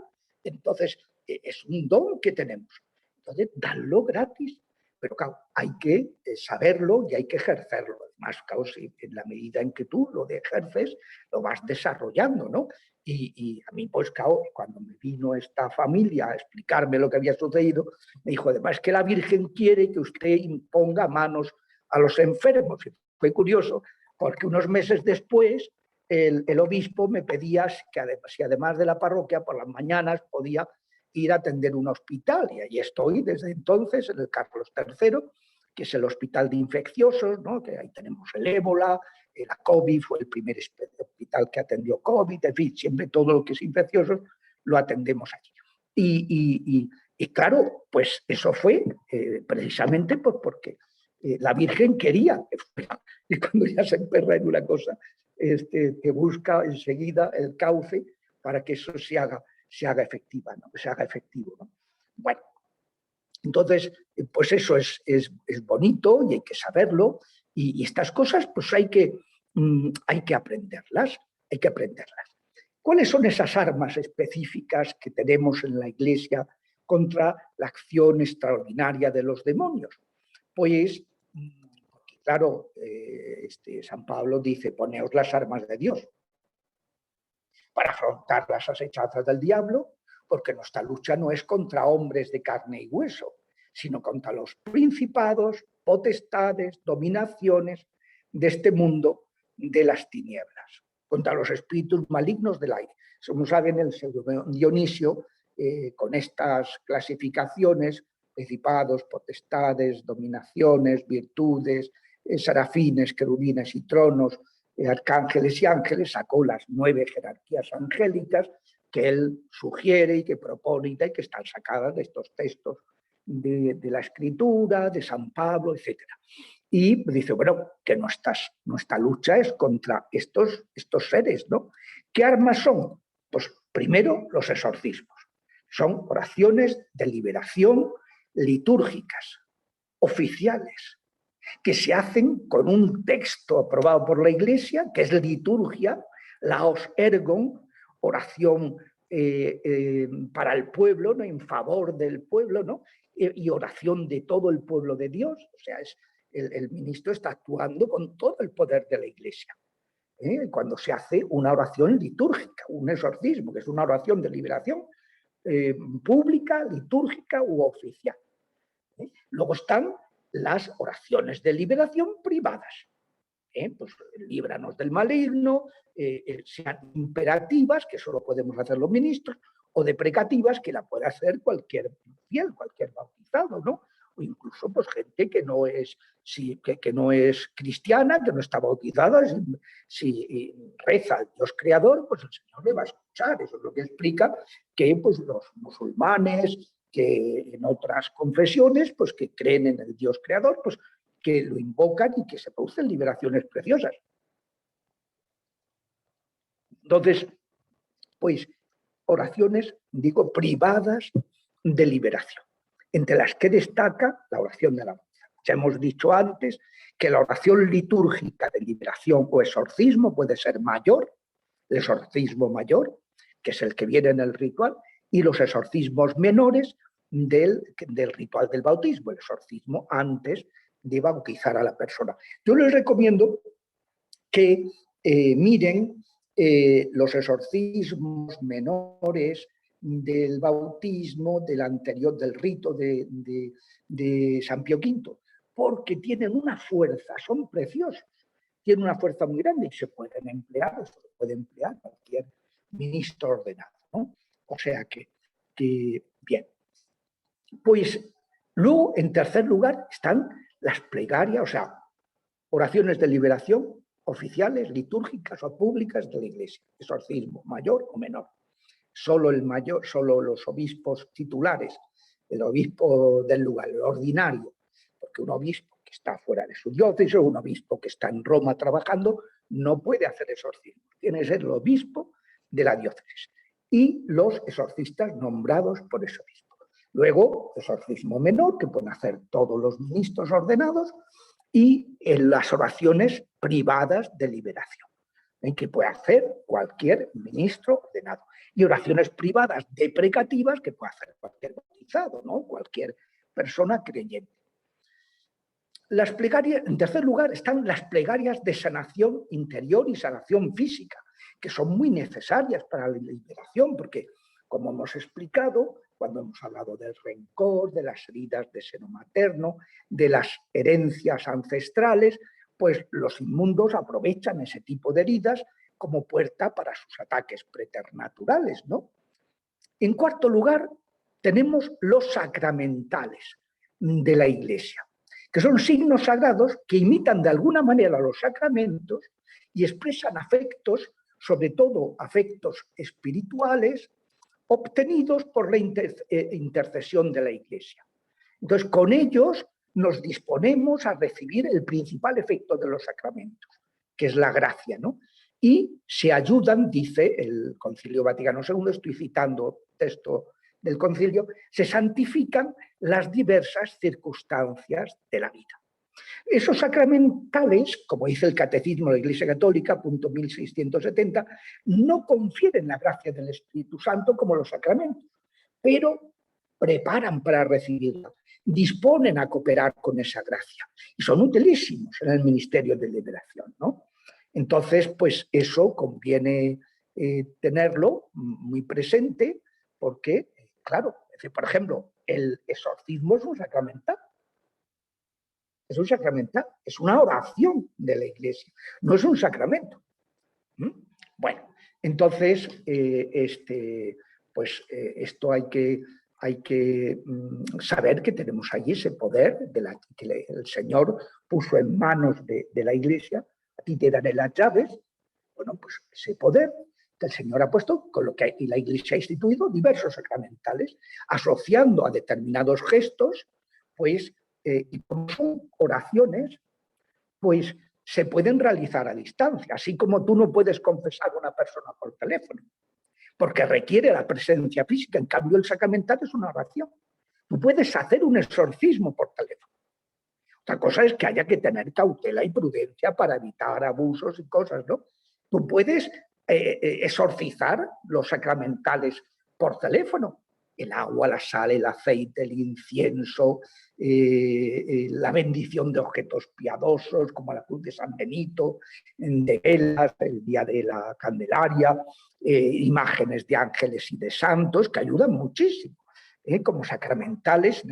Speaker 3: Entonces, es un don que tenemos. Entonces, dadlo gratis. Pero claro, hay que saberlo y hay que ejercerlo. Además, claro, en la medida en que tú lo ejerces, lo vas desarrollando, ¿no? Y a mí, pues claro, cuando me vino esta familia a explicarme lo que había sucedido, me dijo, además, que la Virgen quiere que usted imponga manos a los enfermos. Y fue curioso, porque unos meses después el obispo me pedía que si además de la parroquia, por las mañanas podía ir a atender un hospital. Y ahí estoy desde entonces, en el Carlos III, que es el hospital de infecciosos, ¿no? Que ahí tenemos el ébola, la COVID fue el primer hospital que atendió COVID, en fin, siempre todo lo que es infeccioso lo atendemos allí. Y claro, pues eso fue precisamente porque la Virgen quería que fuera. Y cuando ya se emperra en una cosa, que busca enseguida el cauce para que eso se haga efectiva, ¿no? Se haga efectivo, ¿no? Bueno, entonces, pues eso es bonito y hay que saberlo. Y estas cosas, pues hay que hay que aprenderlas, hay que aprenderlas. ¿Cuáles son esas armas específicas que tenemos en la Iglesia contra la acción extraordinaria de los demonios? Pues, claro, San Pablo dice, poneos las armas de Dios para afrontar las asechanzas del diablo, porque nuestra lucha no es contra hombres de carne y hueso, sino contra los principados, potestades, dominaciones de este mundo de las tinieblas, contra los espíritus malignos del aire. Como saben, el pseudo Dionisio, con estas clasificaciones, principados, potestades, dominaciones, virtudes, serafines, querubines y tronos, arcángeles y ángeles, sacó las 9 jerarquías angélicas que él sugiere y que propone y que están sacadas de estos textos de la Escritura, de San Pablo, etc. Y dice, bueno, que nuestra lucha es contra estos seres, ¿no? ¿Qué armas son? Pues primero los exorcismos. Son oraciones de liberación litúrgicas, oficiales, que se hacen con un texto aprobado por la Iglesia, que es liturgia, laos ergon, oración para el pueblo, ¿no? En favor del pueblo, ¿no? Y oración de todo el pueblo de Dios. O sea, el ministro está actuando con todo el poder de la Iglesia. Cuando se hace una oración litúrgica, un exorcismo, que es una oración de liberación pública, litúrgica u oficial. Luego están las oraciones de liberación privadas. Pues líbranos del maligno, sean imperativas, que solo podemos hacer los ministros, o deprecativas, que la puede hacer cualquier fiel, cualquier bautizado, ¿no? O incluso pues gente que no es, que no es cristiana, que no está bautizada, si reza al Dios creador, pues el Señor le va a escuchar. Eso es lo que explica que pues, los musulmanes, que en otras confesiones, pues que creen en el Dios creador, pues que lo invocan y que se producen liberaciones preciosas. Entonces, pues oraciones, digo, privadas de liberación, entre las que destaca la oración de la alabanza. Ya hemos dicho antes que la oración litúrgica de liberación o exorcismo puede ser mayor, el exorcismo mayor, que es el que viene en el ritual, y los exorcismos menores del ritual del bautismo, el exorcismo antes de bautizar a la persona. Yo les recomiendo que miren los exorcismos menores del bautismo del anterior, del rito de San Pío V, porque tienen una fuerza, son preciosos, tienen una fuerza muy grande y se pueden emplear, eso lo puede emplear cualquier ministro ordenado, ¿no? O sea que bien. Pues luego, en tercer lugar, están las plegarias, o sea, oraciones de liberación oficiales, litúrgicas o públicas de la Iglesia, exorcismo mayor o menor. Solo los obispos titulares, el obispo del lugar, el ordinario, porque un obispo que está fuera de su diócesis o un obispo que está en Roma trabajando no puede hacer exorcismo. Tiene que ser el obispo de la diócesis y los exorcistas nombrados por ese obispo. Luego, exorcismo menor, que pueden hacer todos los ministros ordenados, y en las oraciones privadas de liberación, en que puede hacer cualquier ministro ordenado. Y oraciones privadas deprecativas que puede hacer cualquier bautizado, ¿no? Cualquier persona creyente. Las plegarias, en tercer lugar, están las plegarias de sanación interior y sanación física, que son muy necesarias para la liberación, porque, como hemos explicado, cuando hemos hablado del rencor, de las heridas de seno materno, de las herencias ancestrales, pues los inmundos aprovechan ese tipo de heridas como puerta para sus ataques preternaturales, ¿no? En cuarto lugar, tenemos los sacramentales de la Iglesia, que son signos sagrados que imitan de alguna manera los sacramentos y expresan afectos, sobre todo afectos espirituales, obtenidos por la intercesión de la Iglesia. Entonces, con ellos nos disponemos a recibir el principal efecto de los sacramentos, que es la gracia, ¿no? Y se ayudan, dice el Concilio Vaticano II, estoy citando texto del concilio, se santifican las diversas circunstancias de la vida. Esos sacramentales, como dice el Catecismo de la Iglesia Católica, punto 1670, no confieren la gracia del Espíritu Santo como los sacramentos, pero preparan para recibirla, disponen a cooperar con esa gracia y son utilísimos en el ministerio de liberación, ¿no? Entonces, pues eso conviene tenerlo muy presente porque, claro, por ejemplo, el exorcismo es un sacramental. Es un sacramental, es una oración de la Iglesia, no es un sacramento. Bueno, entonces, esto hay que saber que tenemos allí ese poder que el Señor puso en manos de la Iglesia. A ti te daré las llaves. Bueno, pues ese poder que el Señor ha puesto, con lo que y la Iglesia ha instituido diversos sacramentales, asociando a determinados gestos, pues, y como son oraciones, pues se pueden realizar a distancia, así como tú no puedes confesar a una persona por teléfono, porque requiere la presencia física. En cambio, el sacramental es una oración. Tú puedes hacer un exorcismo por teléfono. Otra cosa es que haya que tener cautela y prudencia para evitar abusos y cosas, ¿no? Tú puedes exorcizar los sacramentales por teléfono. El agua, la sal, el aceite, el incienso, la bendición de objetos piadosos como la cruz de San Benito, de velas, el día de la Candelaria, imágenes de ángeles y de santos que ayudan muchísimo, como sacramentales,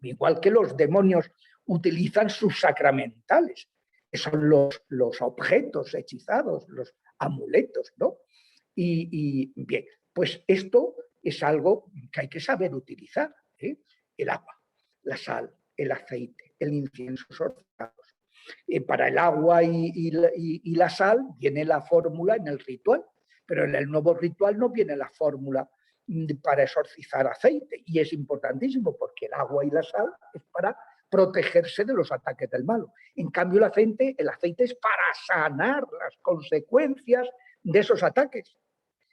Speaker 3: igual que los demonios utilizan sus sacramentales, que son los objetos hechizados, los amuletos, ¿no? Y bien, pues esto es algo que hay que saber utilizar, ¿eh? El agua, la sal, el aceite, el incienso sortizados. Para el agua y la sal viene la fórmula en el ritual, pero en el nuevo ritual no viene la fórmula para exorcizar aceite, y es importantísimo porque el agua y la sal es para protegerse de los ataques del malo. En cambio, el aceite es para sanar las consecuencias de esos ataques.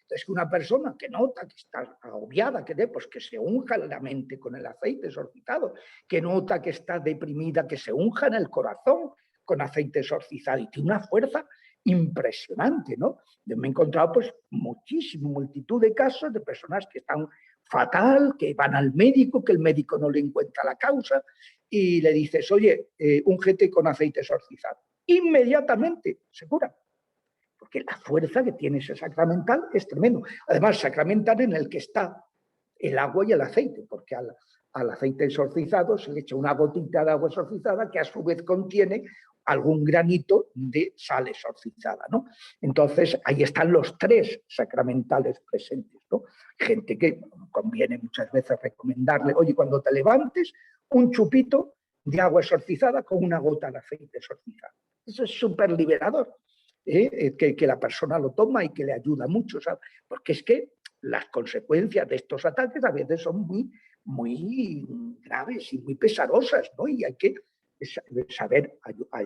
Speaker 3: Entonces, que una persona que nota que está agobiada, pues que se unja la mente con el aceite exorcizado, que nota que está deprimida, que se unja en el corazón con aceite exorcizado, y tiene una fuerza impresionante, ¿no? Yo me he encontrado pues multitud de casos de personas que están fatal, que van al médico, que el médico no le encuentra la causa y le dices, oye, úngete con aceite exorcizado. Inmediatamente se cura, porque la fuerza que tiene ese sacramental es tremendo. Además, sacramental en el que está el agua y el aceite, porque al aceite exorcizado se le echa una gotita de agua exorcizada que a su vez contiene algún granito de sal exorcizada, ¿no? Entonces, ahí están los tres sacramentales presentes, ¿no? Gente que conviene muchas veces recomendarle, oye, cuando te levantes, un chupito de agua exorcizada con una gota de aceite exorcizado. Eso es súper liberador, que la persona lo toma y que le ayuda mucho, ¿sabes? Porque es que las consecuencias de estos ataques a veces son muy graves y muy pesarosas, ¿no? Y hay que saber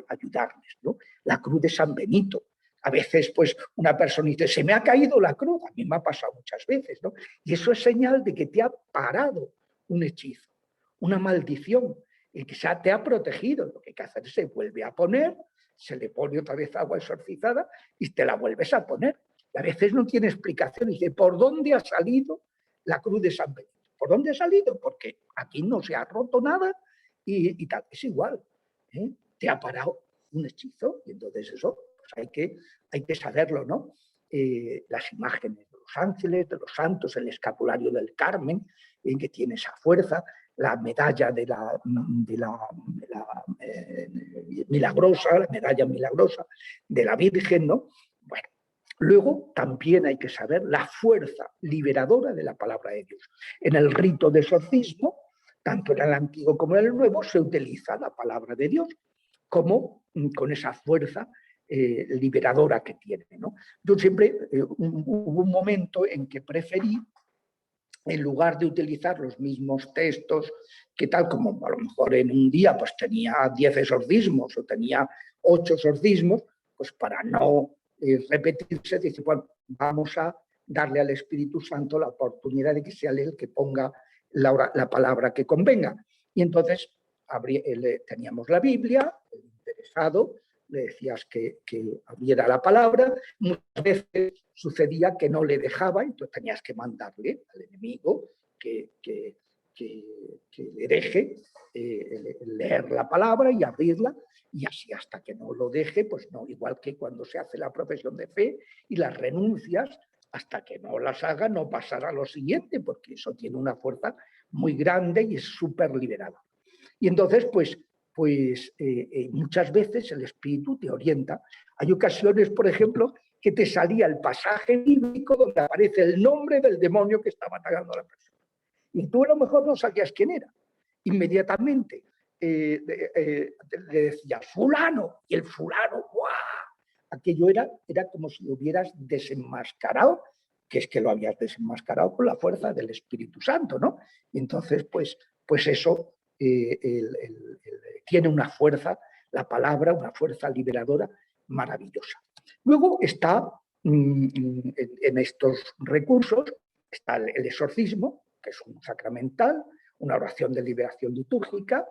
Speaker 3: ayudarles, ¿no? La cruz de San Benito. A veces, pues, una persona dice, se me ha caído la cruz. A mí me ha pasado muchas veces, ¿no? Y eso es señal de que te ha parado un hechizo, una maldición, y que te ha protegido. Lo que hay que hacer es se vuelve a poner, se le pone otra vez agua exorcizada y te la vuelves a poner. Y a veces no tiene explicación. Dice, ¿por dónde ha salido la cruz de San Benito? ¿Por dónde ha salido? Porque aquí no se ha roto nada y tal. Es igual, ¿eh? Te ha parado un hechizo y entonces eso pues hay que saberlo, ¿no? Las imágenes de los ángeles, de los santos, el escapulario del Carmen, que tiene esa fuerza, la medalla de la milagrosa, la medalla milagrosa de la Virgen, ¿no? Bueno, luego también hay que saber la fuerza liberadora de la palabra de Dios. En el rito de exorcismo, tanto en el Antiguo como en el Nuevo, se utiliza la palabra de Dios como con esa fuerza liberadora que tiene, ¿no? Yo siempre, hubo un momento en que preferí, en lugar de utilizar los mismos textos, que tal como a lo mejor en un día pues tenía 10 exorcismos o tenía 8 exorcismos, pues para no repetirse, dice, bueno, vamos a darle al Espíritu Santo la oportunidad de que sea él el que ponga la palabra que convenga. Y entonces teníamos la Biblia, el interesado, le decías que abriera la palabra, muchas veces sucedía que no le dejaba, entonces tenías que mandarle al enemigo que le deje leer la palabra y abrirla, y así hasta que no lo deje, pues no, igual que cuando se hace la profesión de fe y las renuncias, hasta que no las haga no pasará a lo siguiente, porque eso tiene una fuerza muy grande y es súper liberado. Y entonces, pues muchas veces el espíritu te orienta. Hay ocasiones, por ejemplo, que te salía el pasaje bíblico donde aparece el nombre del demonio que estaba atacando a la persona. Y tú a lo mejor no sabías quién era. Inmediatamente le decías fulano, y el fulano, ¡guau! Aquello era como si lo hubieras desenmascarado, que es que lo habías desenmascarado con la fuerza del Espíritu Santo, ¿no? Y entonces, pues eso tiene una fuerza, la palabra, una fuerza liberadora maravillosa. Luego está, en estos recursos, está el exorcismo, que es un sacramental, una oración de liberación litúrgica,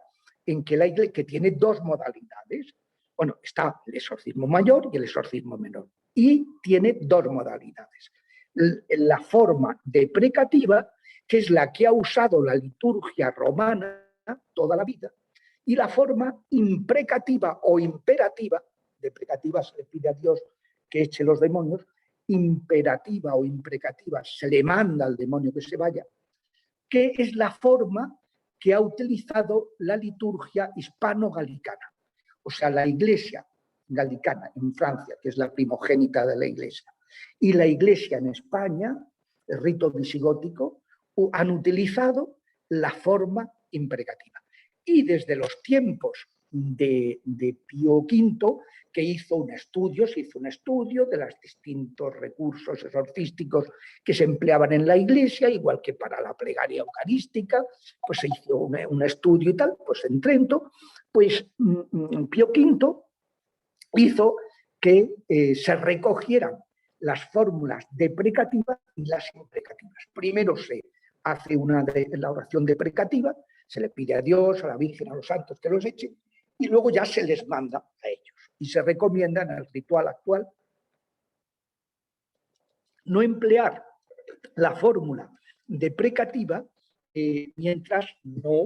Speaker 3: en que la Iglesia, que tiene dos modalidades. Bueno, está el exorcismo mayor y el exorcismo menor. Y tiene dos modalidades. La forma deprecativa, que es la que ha usado la liturgia romana toda la vida, y la forma imprecativa o imperativa, deprecativa se le pide a Dios que eche los demonios, imperativa o imprecativa se le manda al demonio que se vaya, que es la forma que ha utilizado la liturgia hispano-galicana. O sea, la Iglesia galicana en Francia, que es la primogénita de la Iglesia, y la Iglesia en España, el rito visigótico, han utilizado la forma imprecativa. Y desde los tiempos de Pío V, que se hizo un estudio de los distintos recursos exorcísticos que se empleaban en la Iglesia, igual que para la plegaria eucarística, pues se hizo un estudio y tal, pues en Trento, pues Pío V hizo que se recogieran las fórmulas deprecativas y las imprecativas. Primero se hace la oración deprecativa, se le pide a Dios, a la Virgen, a los santos que los echen, y luego ya se les manda a ellos. Y se recomienda en el ritual actual no emplear la fórmula deprecativa mientras no,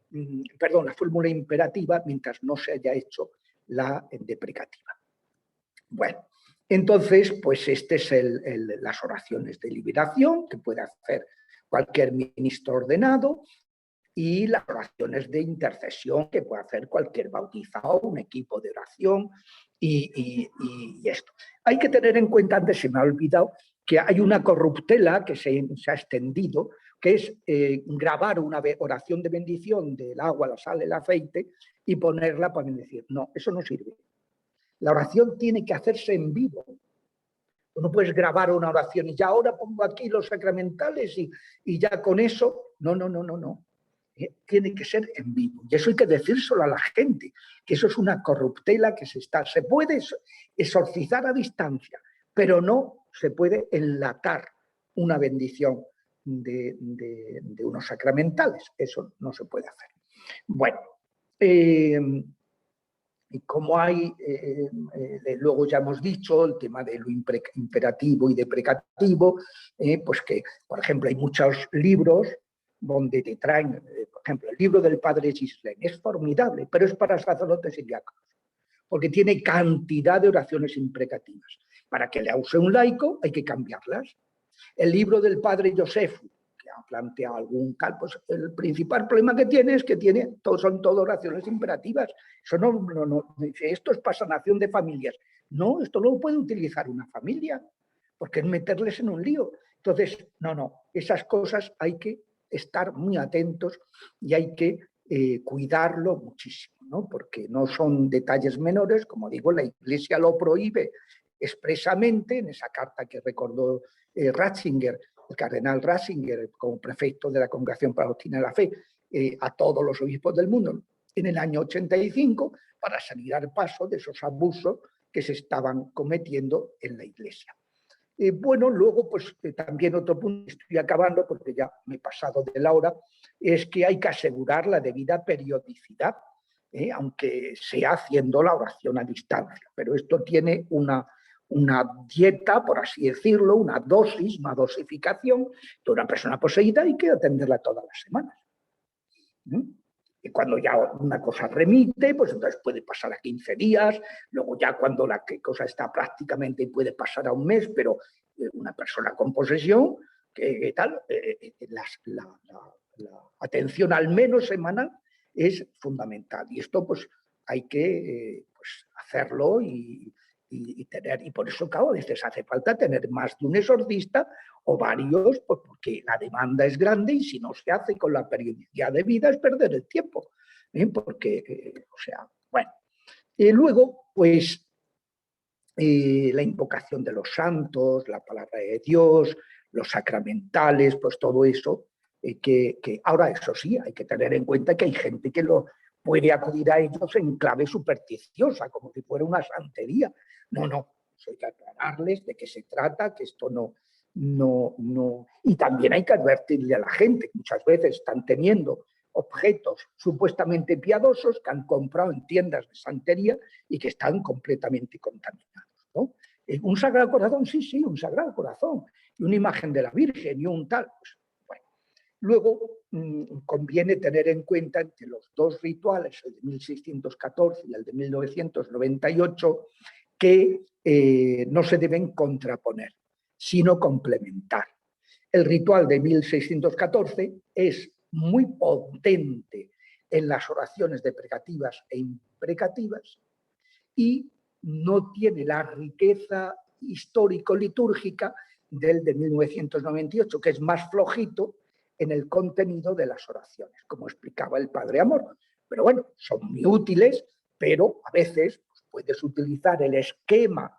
Speaker 3: la fórmula imperativa mientras no se haya hecho la deprecativa. Bueno, entonces, pues este es las oraciones de liberación que puede hacer cualquier ministro ordenado, y las oraciones de intercesión que puede hacer cualquier bautizado, un equipo de oración y esto. Hay que tener en cuenta, antes se me ha olvidado, que hay una corruptela que se ha extendido, que es grabar una oración de bendición del agua, la sal, el aceite y ponerla para bendecir. No, eso no sirve. La oración tiene que hacerse en vivo. No puedes grabar una oración y ya ahora pongo aquí los sacramentales y ya con eso. No. Tiene que ser en vivo. Y eso hay que decírselo a la gente, que eso es una corruptela que se puede exorcizar a distancia, pero no se puede enlatar una bendición de unos sacramentales. Eso no se puede hacer. Bueno, y como hay, luego ya hemos dicho, el tema de lo imperativo y deprecativo, pues que, por ejemplo, hay muchos libros donde te traen, por ejemplo, el libro del padre Gislén, es formidable, pero es para sacerdotes y diáconos, porque tiene cantidad de oraciones imprecativas. Para que le use un laico hay que cambiarlas. El libro del padre Josefu, que ha planteado algún cal, pues el principal problema que tiene es que son todo oraciones imperativas. Eso no dice, esto es para sanación de familias. No, esto no lo puede utilizar una familia, porque es meterles en un lío. Entonces, esas cosas hay que estar muy atentos y hay que cuidarlo muchísimo, ¿no? Porque no son detalles menores, como digo, la Iglesia lo prohíbe expresamente en esa carta que recordó Ratzinger, el cardenal Ratzinger, como prefecto de la Congregación para la Doctrina de la Fe, a todos los obispos del mundo en el año 85 para salir al paso de esos abusos que se estaban cometiendo en la Iglesia. Bueno, luego pues también otro punto, estoy acabando porque ya me he pasado de la hora, es que hay que asegurar la debida periodicidad, aunque sea haciendo la oración a distancia. Pero esto tiene una dieta, por así decirlo, una dosis, una dosificación de una persona poseída, y hay que atenderla todas las semanas. Y cuando ya una cosa remite, pues entonces puede pasar a 15 días, luego ya cuando la cosa está prácticamente puede pasar a un mes, pero una persona con posesión, que tal, la atención al menos semanal es fundamental. Y esto pues hay que pues, hacerlo y tener, y por eso, claro, a veces hace falta tener más de un exorcista o varios, pues porque la demanda es grande y si no se hace con la periodicidad de vida es perder el tiempo. Porque, o sea, bueno. Luego, pues, la invocación de los santos, la palabra de Dios, los sacramentales, pues todo eso, que ahora eso sí, hay que tener en cuenta que hay gente que lo puede acudir a ellos en clave supersticiosa, como si fuera una santería. No, no, eso hay que aclararles de qué se trata, que esto no. Y también hay que advertirle a la gente, que muchas veces están teniendo objetos supuestamente piadosos que han comprado en tiendas de santería y que están completamente contaminados, ¿no? Un Sagrado Corazón, sí, sí, un Sagrado Corazón, y una imagen de la Virgen y un tal. Pues, bueno. Luego conviene tener en cuenta entre los dos rituales, el de 1614 y el de 1998, que no se deben contraponer, sino complementar. El ritual de 1614 es muy potente en las oraciones deprecativas e imprecativas y no tiene la riqueza histórico-litúrgica del de 1998, que es más flojito en el contenido de las oraciones, como explicaba el Padre Amor. Pero bueno, son muy útiles, pero a veces pues, puedes utilizar el esquema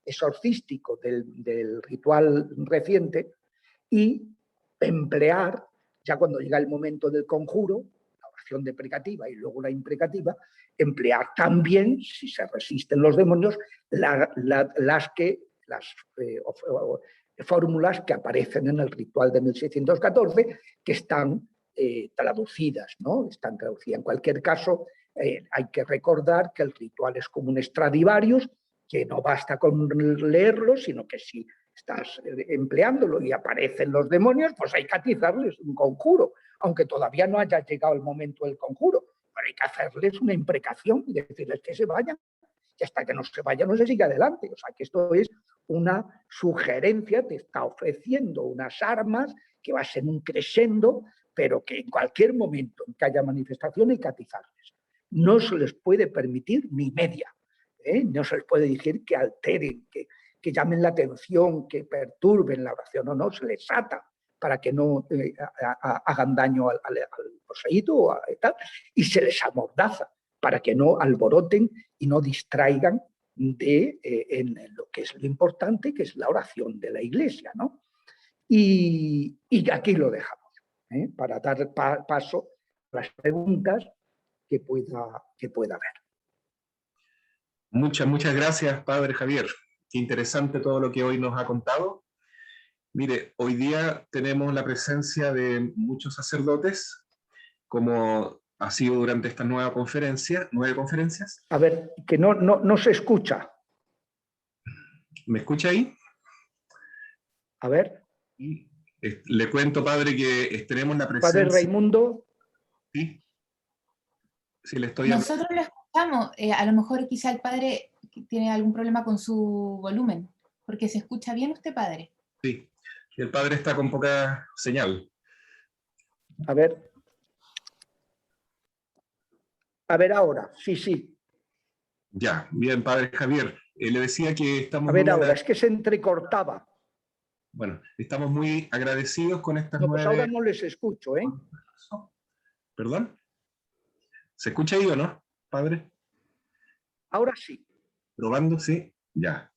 Speaker 3: exorcístico del ritual reciente y emplear, ya cuando llega el momento del conjuro, la oración deprecativa y luego la imprecativa, emplear también, si se resisten los demonios, las fórmulas que aparecen en el ritual de 1614, que están traducidas, ¿no? Están traducidas. En cualquier caso, hay que recordar que el ritual es como un Stradivarius, que no basta con leerlo, sino que si estás empleándolo y aparecen los demonios, pues hay que atizarles un conjuro, aunque todavía no haya llegado el momento del conjuro, pero hay que hacerles una imprecación y decirles que se vayan, y hasta que no se vayan no se sigue adelante. O sea, que esto es una sugerencia, te está ofreciendo unas armas que va a ser un crescendo, pero que en cualquier momento en que haya manifestación hay que atizarles. No se les puede permitir ni media, no se les puede decir que alteren, que llamen la atención, que perturben la oración, no, se les ata para que no hagan daño al poseído y se les amordaza para que no alboroten y no distraigan en lo que es lo importante, que es la oración de la Iglesia, ¿no? Y aquí lo dejamos, para dar paso a las preguntas que pueda haber.
Speaker 2: Muchas gracias, Padre Javier. Qué interesante todo lo que hoy nos ha contado. Mire, hoy día tenemos la presencia de muchos sacerdotes, como ha sido durante esta nueve conferencias.
Speaker 3: A ver, que no se escucha.
Speaker 2: ¿Me escucha ahí?
Speaker 3: A ver.
Speaker 2: Le cuento, Padre, que tenemos la presencia...
Speaker 3: Padre Raimundo.
Speaker 2: Sí. Sí, le estoy
Speaker 1: Nosotros lo escuchamos. A lo mejor quizá el Padre tiene algún problema con su volumen, porque se escucha bien usted, Padre.
Speaker 2: Sí, el Padre está con poca señal.
Speaker 3: A ver. A ver ahora, sí.
Speaker 2: Ya, bien, Padre Javier. Le decía que estamos...
Speaker 3: A ver ahora, es que se entrecortaba.
Speaker 2: Bueno, estamos muy agradecidos con estas
Speaker 3: pues ahora no les escucho, ¿eh?
Speaker 2: ¿Perdón? ¿Se escucha ahí o no, Padre?
Speaker 3: Ahora sí.
Speaker 2: ¿Probando? Sí. Ya.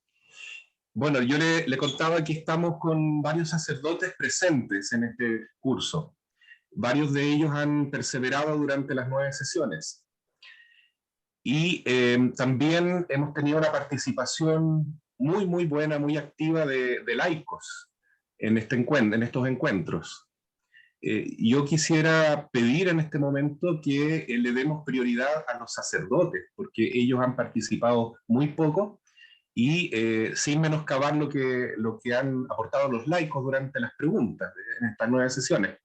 Speaker 2: Bueno, yo le contaba que estamos con varios sacerdotes presentes en este curso. Varios de ellos han perseverado durante las 9 sesiones. Y también hemos tenido una participación muy buena, muy activa de laicos en estos encuentros. Yo quisiera pedir en este momento que le demos prioridad a los sacerdotes, porque ellos han participado muy poco y sin menoscabar lo que han aportado los laicos durante las preguntas en estas 9 sesiones.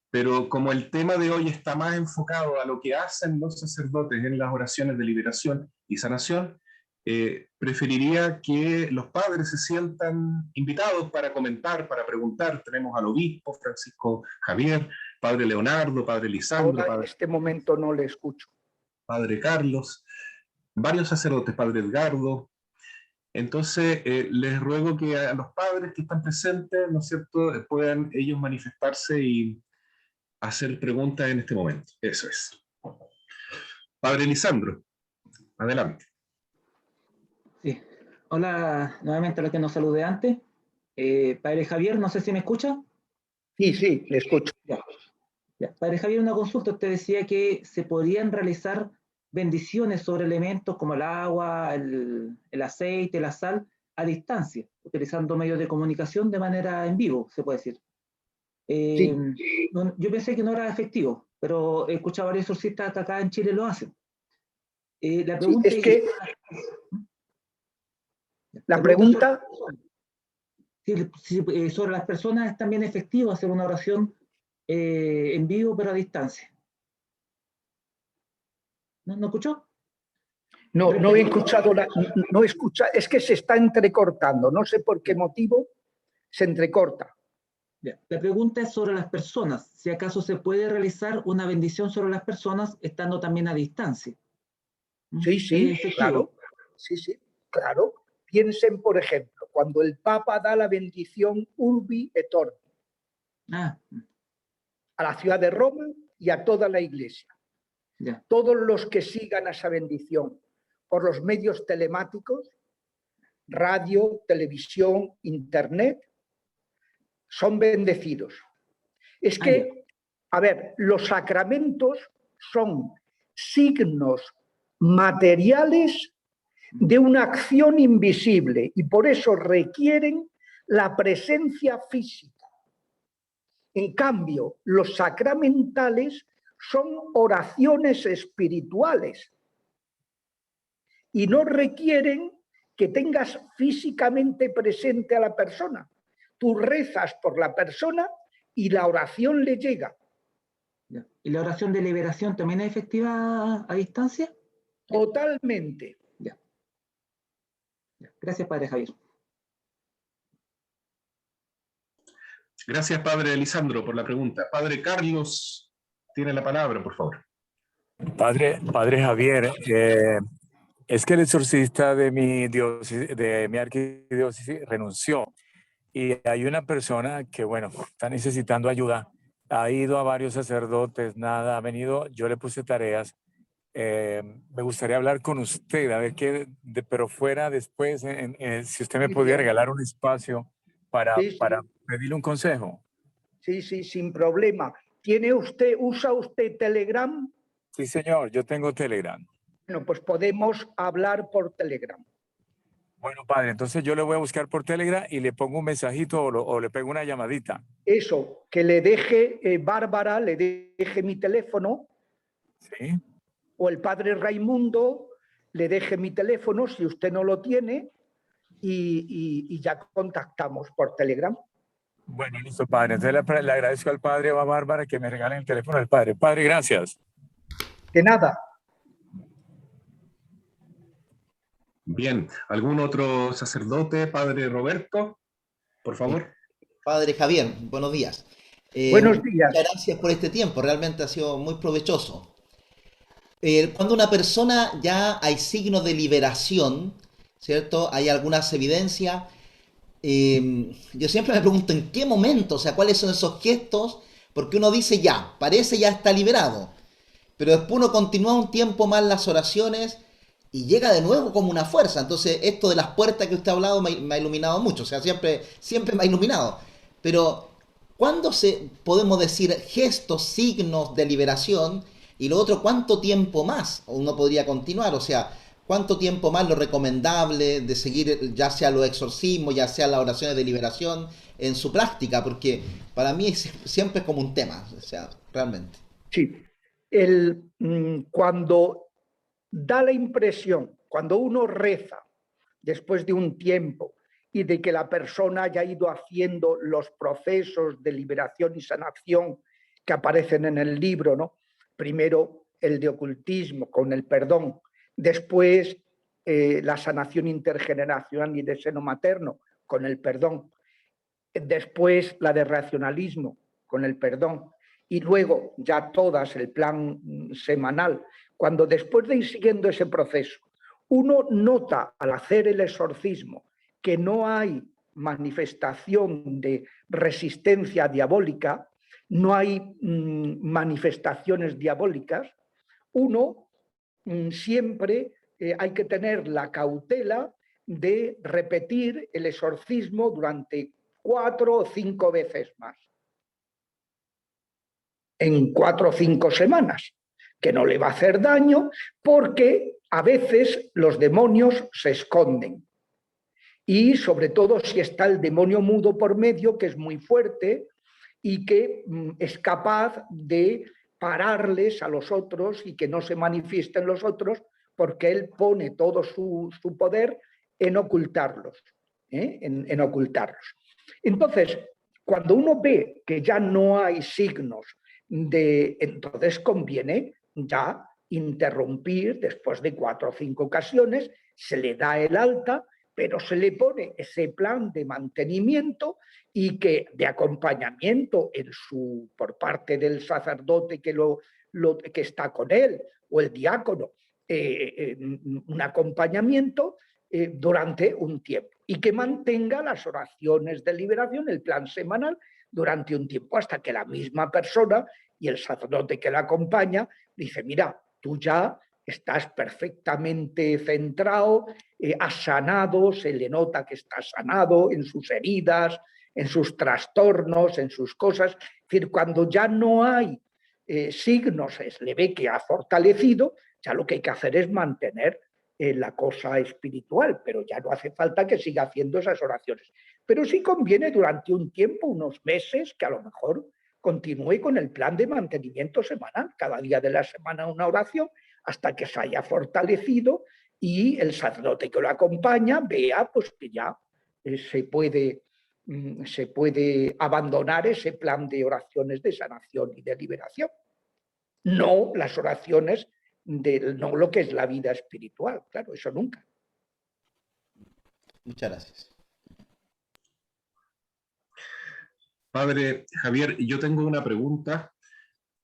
Speaker 2: Pero como el tema de hoy está más enfocado a lo que hacen los sacerdotes en las oraciones de liberación y sanación, preferiría que los padres se sientan invitados para comentar, para preguntar. Tenemos al obispo Francisco Javier, padre Leonardo, padre Lisandro,
Speaker 3: Ahora en este momento no le escucho.
Speaker 2: padre Carlos, varios sacerdotes, padre Edgardo. Entonces, les ruego que a los padres que están presentes, ¿no es cierto?, puedan ellos manifestarse y hacer preguntas en este momento. Eso es. Padre Lisandro, adelante.
Speaker 4: Sí. Hola, nuevamente a los que nos saludé antes. Padre Javier, no sé si me escucha.
Speaker 3: Sí, le escucho.
Speaker 4: Ya. Padre Javier, una consulta. Usted decía que se podrían realizar bendiciones sobre elementos como el agua, el aceite, la sal, a distancia, utilizando medios de comunicación de manera en vivo, se puede decir.
Speaker 3: Sí.
Speaker 4: Yo pensé que no era efectivo, pero he escuchado a varios exorcistas que acá en Chile lo hacen. La pregunta
Speaker 3: Sí, es que la pregunta
Speaker 4: sobre las personas es también efectivo hacer una oración en vivo pero a distancia. ¿No escuchó?
Speaker 3: no he escuchado, no escucha, es que se está entrecortando, no sé por qué motivo se entrecorta.
Speaker 4: La pregunta es sobre las personas, si acaso se puede realizar una bendición sobre las personas estando también a distancia.
Speaker 3: Sí, claro. Sí, claro. Piensen, por ejemplo, cuando el Papa da la bendición Urbi et Orbi a la ciudad de Roma y a toda la Iglesia. Todos los que sigan esa bendición por los medios telemáticos, radio, televisión, internet, son bendecidos. Es que, a ver, los sacramentos son signos materiales de una acción invisible y por eso requieren la presencia física. En cambio, los sacramentales son oraciones espirituales y no requieren que tengas físicamente presente a la persona. Tú rezas por la persona y la oración le llega.
Speaker 4: ¿Y la oración de liberación también es efectiva a distancia?
Speaker 3: Totalmente.
Speaker 4: Gracias, Padre Javier.
Speaker 2: Gracias, Padre Lisandro, por la pregunta. Padre Carlos, tiene la palabra, por favor.
Speaker 5: Padre Javier, es que el exorcista de mi arquidiócesis renunció y hay una persona que, bueno, está necesitando ayuda. Ha ido a varios sacerdotes, nada, ha venido, yo le puse tareas. Me gustaría hablar con usted, a ver qué, pero fuera después, si usted me podía regalar un espacio para pedirle un consejo.
Speaker 3: Sí, sin problema. ¿Usa usted Telegram?
Speaker 5: Sí, señor, yo tengo Telegram.
Speaker 3: Bueno, pues podemos hablar por Telegram.
Speaker 5: Bueno, padre, entonces yo le voy a buscar por Telegram y le pongo un mensajito o le pego una llamadita.
Speaker 3: Eso, que le deje, Bárbara, le deje mi teléfono.
Speaker 5: Sí.
Speaker 3: O el padre Raimundo le deje mi teléfono si usted no lo tiene y ya contactamos por Telegram.
Speaker 5: Bueno, listo, padre. Entonces le agradezco al padre o a Bárbara que me regalen el teléfono del padre. Padre, gracias.
Speaker 3: De nada.
Speaker 2: Bien, ¿algún otro sacerdote, Padre Roberto? Por favor.
Speaker 6: Padre Javier, buenos días.
Speaker 3: Buenos días.
Speaker 6: Muchas gracias por este tiempo, realmente ha sido muy provechoso. Cuando una persona ya hay signos de liberación, ¿cierto? Hay algunas evidencias. Yo siempre me pregunto en qué momento, o sea, cuáles son esos gestos, porque uno dice ya, parece ya está liberado, pero después uno continúa un tiempo más las oraciones y llega de nuevo como una fuerza. Entonces, esto de las puertas que usted ha hablado me ha iluminado mucho, o sea, siempre me ha iluminado. Pero, ¿cuándo podemos decir gestos, signos de liberación? Y lo otro, ¿cuánto tiempo más uno podría continuar? O sea, ¿Cuánto tiempo más lo recomendable de seguir ya sea los exorcismos, ya sea las oraciones de liberación en su práctica? Porque para mí siempre es como un tema, o sea, realmente.
Speaker 3: Sí, cuando da la impresión, cuando uno reza después de un tiempo y de que la persona haya ido haciendo los procesos de liberación y sanación que aparecen en el libro, ¿no? Primero el de ocultismo con el perdón, después la sanación intergeneracional y de seno materno con el perdón, después la de racionalismo con el perdón, y luego ya todas el plan semanal. Cuando después de ir siguiendo ese proceso, uno nota al hacer el exorcismo que no hay manifestación de resistencia diabólica, no hay manifestaciones diabólicas, uno siempre hay que tener la cautela de repetir el exorcismo durante 4 o 5 veces más, en 4 o 5 semanas, que no le va a hacer daño, porque a veces los demonios se esconden. Y sobre todo si está el demonio mudo por medio, que es muy fuerte y que es capaz de pararles a los otros y que no se manifiesten los otros, porque él pone todo su poder en ocultarlos, en ocultarlos. Entonces, cuando uno ve que ya no hay signos entonces conviene ya interrumpir después de 4 o 5 ocasiones, se le da el alta, pero se le pone ese plan de mantenimiento y que de acompañamiento por parte del sacerdote que está con él o el diácono, un acompañamiento durante un tiempo y que mantenga las oraciones de liberación, el plan semanal, durante un tiempo hasta que la misma persona y el sacerdote que la acompaña dice, mira, tú ya estás perfectamente centrado, has sanado, se le nota que está sanado en sus heridas, en sus trastornos, en sus cosas. Es decir, cuando ya no hay signos, se le ve que ha fortalecido, ya lo que hay que hacer es mantener la cosa espiritual, pero ya no hace falta que siga haciendo esas oraciones. Pero sí conviene durante un tiempo, unos meses, que a lo mejor continúe con el plan de mantenimiento semanal, cada día de la semana una oración, hasta que se haya fortalecido y el sacerdote que lo acompaña vea pues, que ya se puede abandonar ese plan de oraciones de sanación y de liberación. No las oraciones, no lo que es la vida espiritual, claro, eso nunca.
Speaker 6: Muchas gracias.
Speaker 2: Padre Javier, yo tengo una pregunta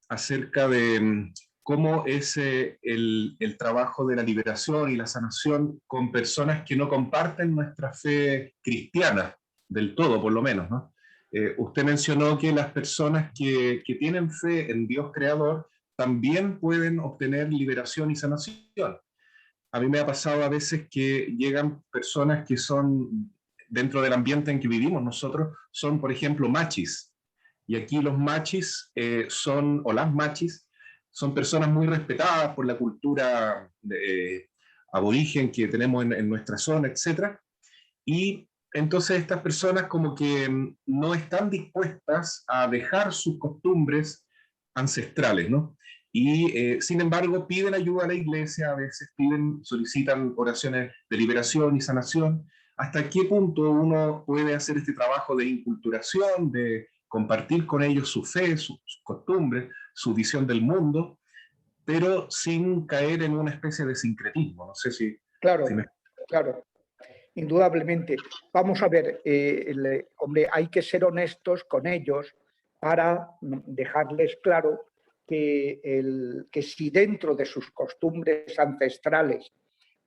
Speaker 2: acerca de cómo es el trabajo de la liberación y la sanación con personas que no comparten nuestra fe cristiana, del todo por lo menos, ¿no? Usted mencionó que las personas que tienen fe en Dios Creador también pueden obtener liberación y sanación. A mí me ha pasado a veces que llegan personas que son, dentro del ambiente en que vivimos nosotros, son, por ejemplo, machis. Y aquí los machis o las machis, son personas muy respetadas por la cultura aborigen que tenemos en nuestra zona, etc. Y entonces estas personas como que no están dispuestas a dejar sus costumbres ancestrales, ¿no? Y sin embargo piden ayuda a la iglesia, a veces solicitan oraciones de liberación y sanación. ¿Hasta qué punto uno puede hacer este trabajo de inculturación, de compartir con ellos su fe, sus costumbres, su visión del mundo, pero sin caer en una especie de sincretismo? No sé si...
Speaker 3: Claro,
Speaker 2: si me...
Speaker 3: claro, indudablemente. Vamos a ver, hombre, hay que ser honestos con ellos para dejarles claro que si dentro de sus costumbres ancestrales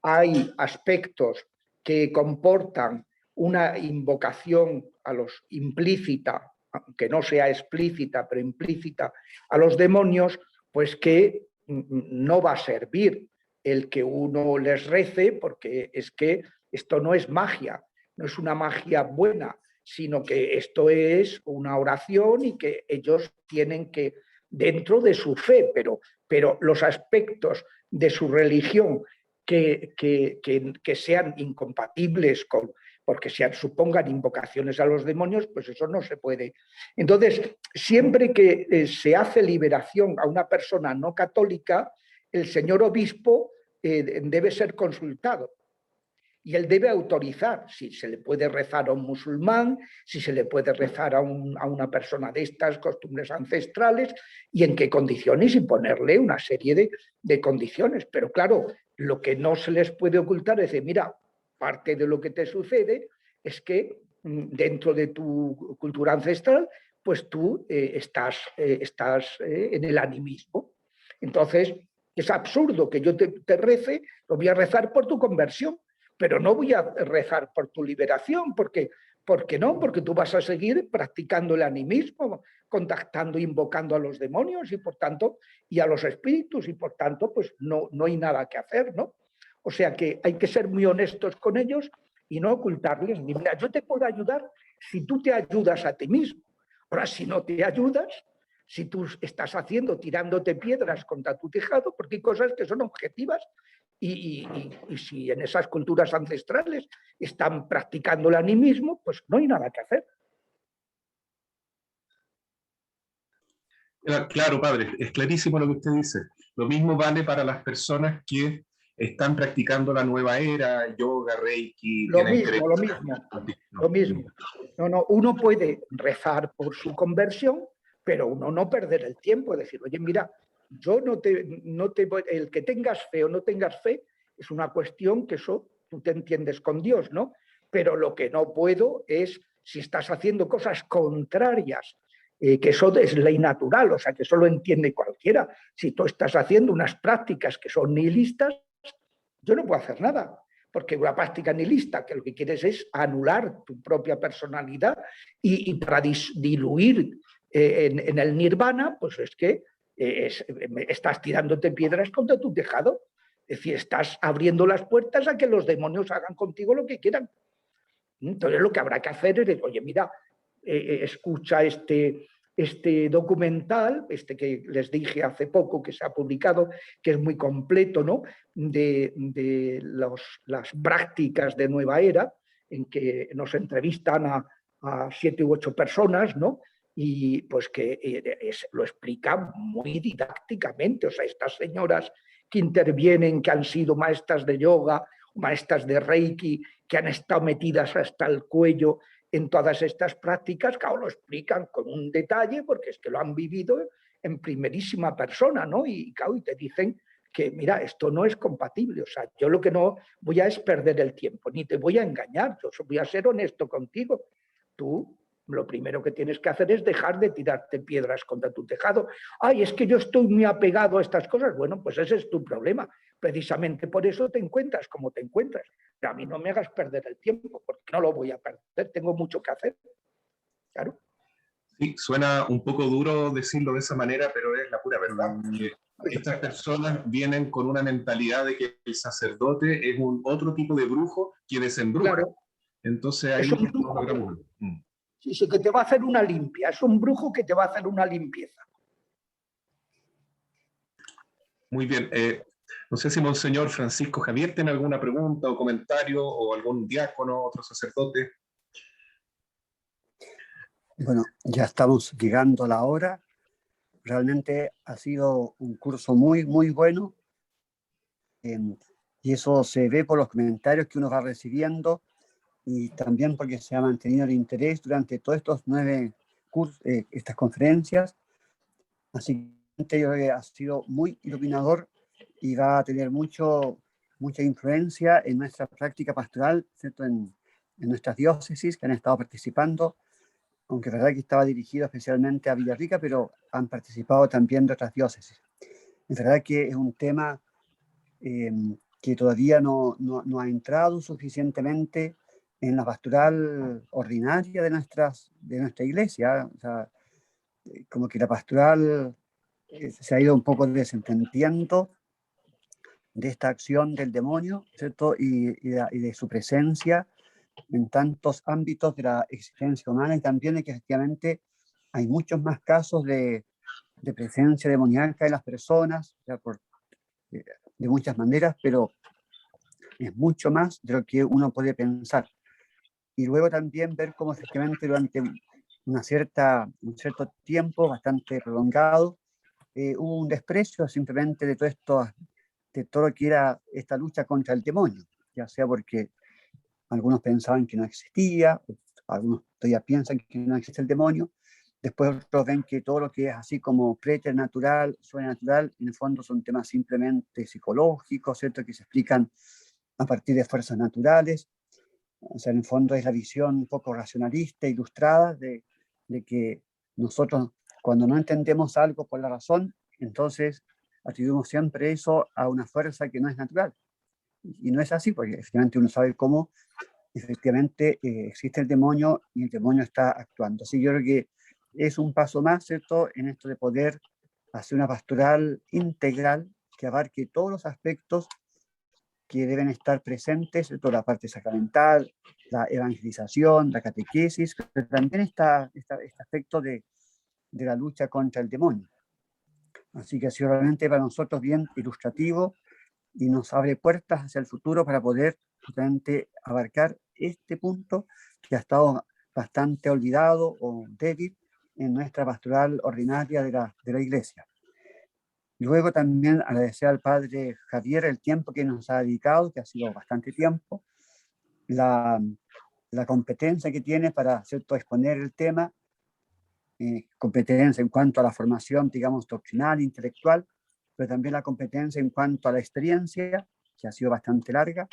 Speaker 3: hay aspectos que comportan una invocación a los implícita, aunque no sea explícita, pero implícita, a los demonios, pues que no va a servir el que uno les rece, porque es que esto no es magia, no es una magia buena, sino que esto es una oración y que ellos tienen que, dentro de su fe, pero los aspectos de su religión que sean incompatibles con, porque supongan invocaciones a los demonios, pues eso no se puede. Entonces, siempre que se hace liberación a una persona no católica, el señor obispo debe ser consultado. Y él debe autorizar si se le puede rezar a un musulmán, si se le puede rezar a una persona de estas costumbres ancestrales y en qué condiciones, y ponerle una serie de condiciones. Pero claro, lo que no se les puede ocultar es decir, mira, parte de lo que te sucede es que dentro de tu cultura ancestral, pues tú estás en el animismo. Entonces, es absurdo que yo te rece, lo voy a rezar por tu conversión, pero no voy a rezar por tu liberación, porque no, porque tú vas a seguir practicando el animismo, contactando, invocando a los demonios y por tanto, y a los espíritus, y por tanto, pues no hay nada que hacer, ¿no? O sea que hay que ser muy honestos con ellos y no ocultarles. Mira, yo te puedo ayudar si tú te ayudas a ti mismo. Ahora, si no te ayudas, si tú estás tirándote piedras contra tu tejado, porque hay cosas que son objetivas. Y si en esas culturas ancestrales están practicando el animismo, pues no hay nada que hacer.
Speaker 2: Claro, padre, es clarísimo lo que usted dice. Lo mismo vale para las personas que están practicando la nueva era, yoga, reiki.
Speaker 3: Lo mismo. No, uno puede rezar por su conversión, pero uno no perder el tiempo, es decir, oye, mira, yo el que tengas fe o no tengas fe es una cuestión que eso tú te entiendes con Dios, ¿no? Pero lo que no puedo es, si estás haciendo cosas contrarias, que eso es ley natural, o sea, que eso lo entiende cualquiera. Si tú estás haciendo unas prácticas que son nihilistas, yo no puedo hacer nada, porque una práctica nihilista que lo que quieres es anular tu propia personalidad y para diluir en el nirvana, pues es que estás tirándote piedras contra tu tejado. Es decir, estás abriendo las puertas a que los demonios hagan contigo lo que quieran. Entonces lo que habrá que hacer es, oye, mira, escucha este documental, que les dije hace poco que se ha publicado, que es muy completo, ¿no? de las prácticas de Nueva Era, en que nos entrevistan a 7 u 8 personas, ¿no? Y pues que lo explica muy didácticamente. O sea, estas señoras que intervienen, que han sido maestras de yoga, maestras de reiki, que han estado metidas hasta el cuello en todas estas prácticas, claro, lo explican con un detalle, porque es que lo han vivido en primerísima persona, ¿no? Y, claro, y te dicen que, mira, esto no es compatible. O sea, yo lo que no voy a es perder el tiempo, ni te voy a engañar, yo voy a ser honesto contigo. Tú lo primero que tienes que hacer es dejar de tirarte piedras contra tu tejado. Ay, es que yo estoy muy apegado a estas cosas. Bueno, pues ese es tu problema. Precisamente por eso te encuentras como te encuentras. Pero a mí no me hagas perder el tiempo, porque no lo voy a perder, tengo mucho que hacer. Claro.
Speaker 2: Sí, suena un poco duro decirlo de esa manera, pero es la pura verdad. Estas personas vienen con una mentalidad de que el sacerdote es otro tipo de brujo que desembruja. Claro. Entonces ahí
Speaker 3: es un brujo. Sí, que te va a hacer una limpia. Es un brujo que te va a hacer una limpieza.
Speaker 2: Muy bien. No sé si Monseñor Francisco Javier tiene alguna pregunta o comentario, o algún diácono, otro sacerdote.
Speaker 7: Bueno, ya estamos llegando a la hora. Realmente ha sido un curso muy, muy bueno. Y eso se ve por los comentarios que uno va recibiendo y también porque se ha mantenido el interés durante todos estos 9 cursos, estas conferencias. Así que yo creo que ha sido muy iluminador y va a tener mucha influencia en nuestra práctica pastoral, ¿cierto? En nuestras diócesis que han estado participando, aunque es verdad que estaba dirigido especialmente a Villarrica, pero han participado también de otras diócesis. Es verdad que es un tema que todavía no ha entrado suficientemente en la pastoral ordinaria de nuestra iglesia. O sea, como que la pastoral se ha ido un poco desentendiendo de esta acción del demonio, ¿cierto? Y de su presencia en tantos ámbitos de la existencia humana, y también de que efectivamente hay muchos más casos de presencia demoníaca en las personas, o sea, de muchas maneras, pero es mucho más de lo que uno puede pensar. Y luego también ver cómo efectivamente durante un cierto tiempo bastante prolongado hubo un desprecio simplemente de todo esto, de todo lo que era esta lucha contra el demonio, ya sea porque algunos pensaban que no existía, algunos todavía piensan que no existe el demonio, después otros ven que todo lo que es así como preternatural, sobrenatural, en el fondo son temas simplemente psicológicos, ¿cierto? Que se explican a partir de fuerzas naturales. O sea, en el fondo es la visión un poco racionalista, ilustrada, de que nosotros cuando no entendemos algo por la razón, entonces atribuimos siempre eso a una fuerza que no es natural. Y no es así, porque efectivamente uno sabe cómo efectivamente existe el demonio y el demonio está actuando. Así que yo creo que es un paso más, ¿cierto?, en esto de poder hacer una pastoral integral que abarque todos los aspectos que deben estar presentes, toda la parte sacramental, la evangelización, la catequesis, pero también está este aspecto de la lucha contra el demonio. Así que ha sido realmente para nosotros bien ilustrativo y nos abre puertas hacia el futuro para poder realmente abarcar este punto que ha estado bastante olvidado o débil en nuestra pastoral ordinaria de la Iglesia. Luego también agradecer al padre Javier el tiempo que nos ha dedicado, que ha sido bastante tiempo, la competencia que tiene para, ¿cierto?, exponer el tema, competencia en cuanto a la formación, digamos, doctrinal, intelectual, pero también la competencia en cuanto a la experiencia, que ha sido bastante larga,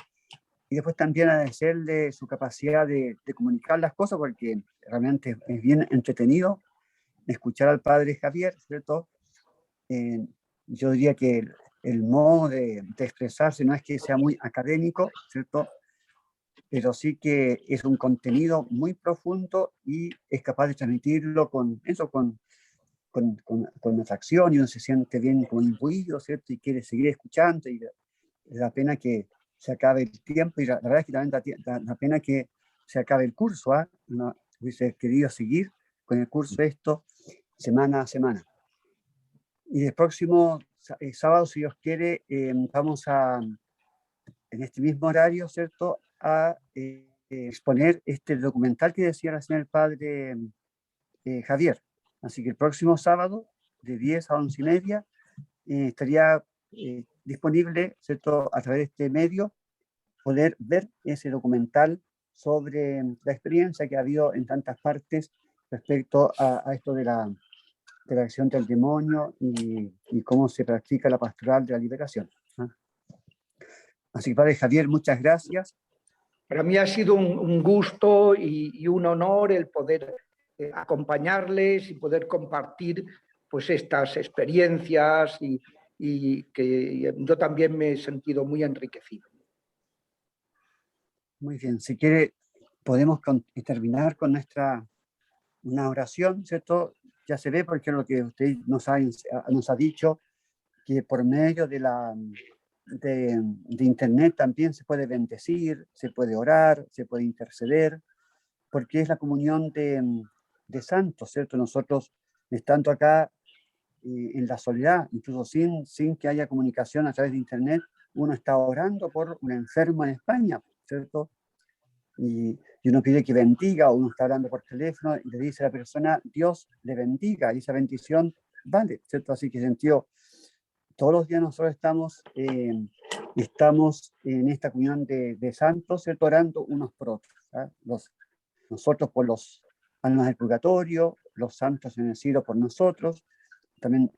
Speaker 7: y después también agradecerle su capacidad de comunicar las cosas, porque realmente es bien entretenido escuchar al padre Javier, ¿cierto? Yo diría que el modo de expresarse no es que sea muy académico, ¿cierto? Pero sí que es un contenido muy profundo y es capaz de transmitirlo con atracción, y uno se siente bien como imbuido, ¿cierto? Y quiere seguir escuchando, y da pena que se acabe el tiempo, y la verdad es que también da pena que se acabe el curso, ¿eh? No hubiese querido seguir con el curso esto semana a semana. Y el próximo sábado, si Dios quiere, vamos a, en este mismo horario, ¿cierto?, a exponer este documental que decía recién el padre Javier. Así que el próximo sábado, de 10 a 11:30, estaría disponible, ¿cierto?, a través de este medio, poder ver ese documental sobre la experiencia que ha habido en tantas partes respecto a esto de la acción del demonio y cómo se practica la pastoral de la liberación. Así que, padre Javier, muchas gracias.
Speaker 3: Para mí ha sido un gusto y un honor el poder acompañarles y poder compartir pues estas experiencias, y que yo también me he sentido muy enriquecido.
Speaker 7: Muy bien, si quiere podemos terminar con una oración, ¿cierto? Ya se ve, porque lo que usted nos ha dicho, que por medio de internet también se puede bendecir, se puede orar, se puede interceder, porque es la comunión de santos, ¿cierto? Nosotros, estando acá en la soledad, incluso sin que haya comunicación a través de internet, uno está orando por un enfermo en España, ¿cierto? Y uno pide que bendiga, o uno está hablando por teléfono y le dice a la persona, Dios le bendiga, y esa bendición vale, ¿cierto? Así que sentido, todos los días nosotros estamos en esta comunión de santos, ¿cierto?, orando unos por otros, ¿eh? Nosotros por los almas del purgatorio, los santos en el cielo por nosotros, también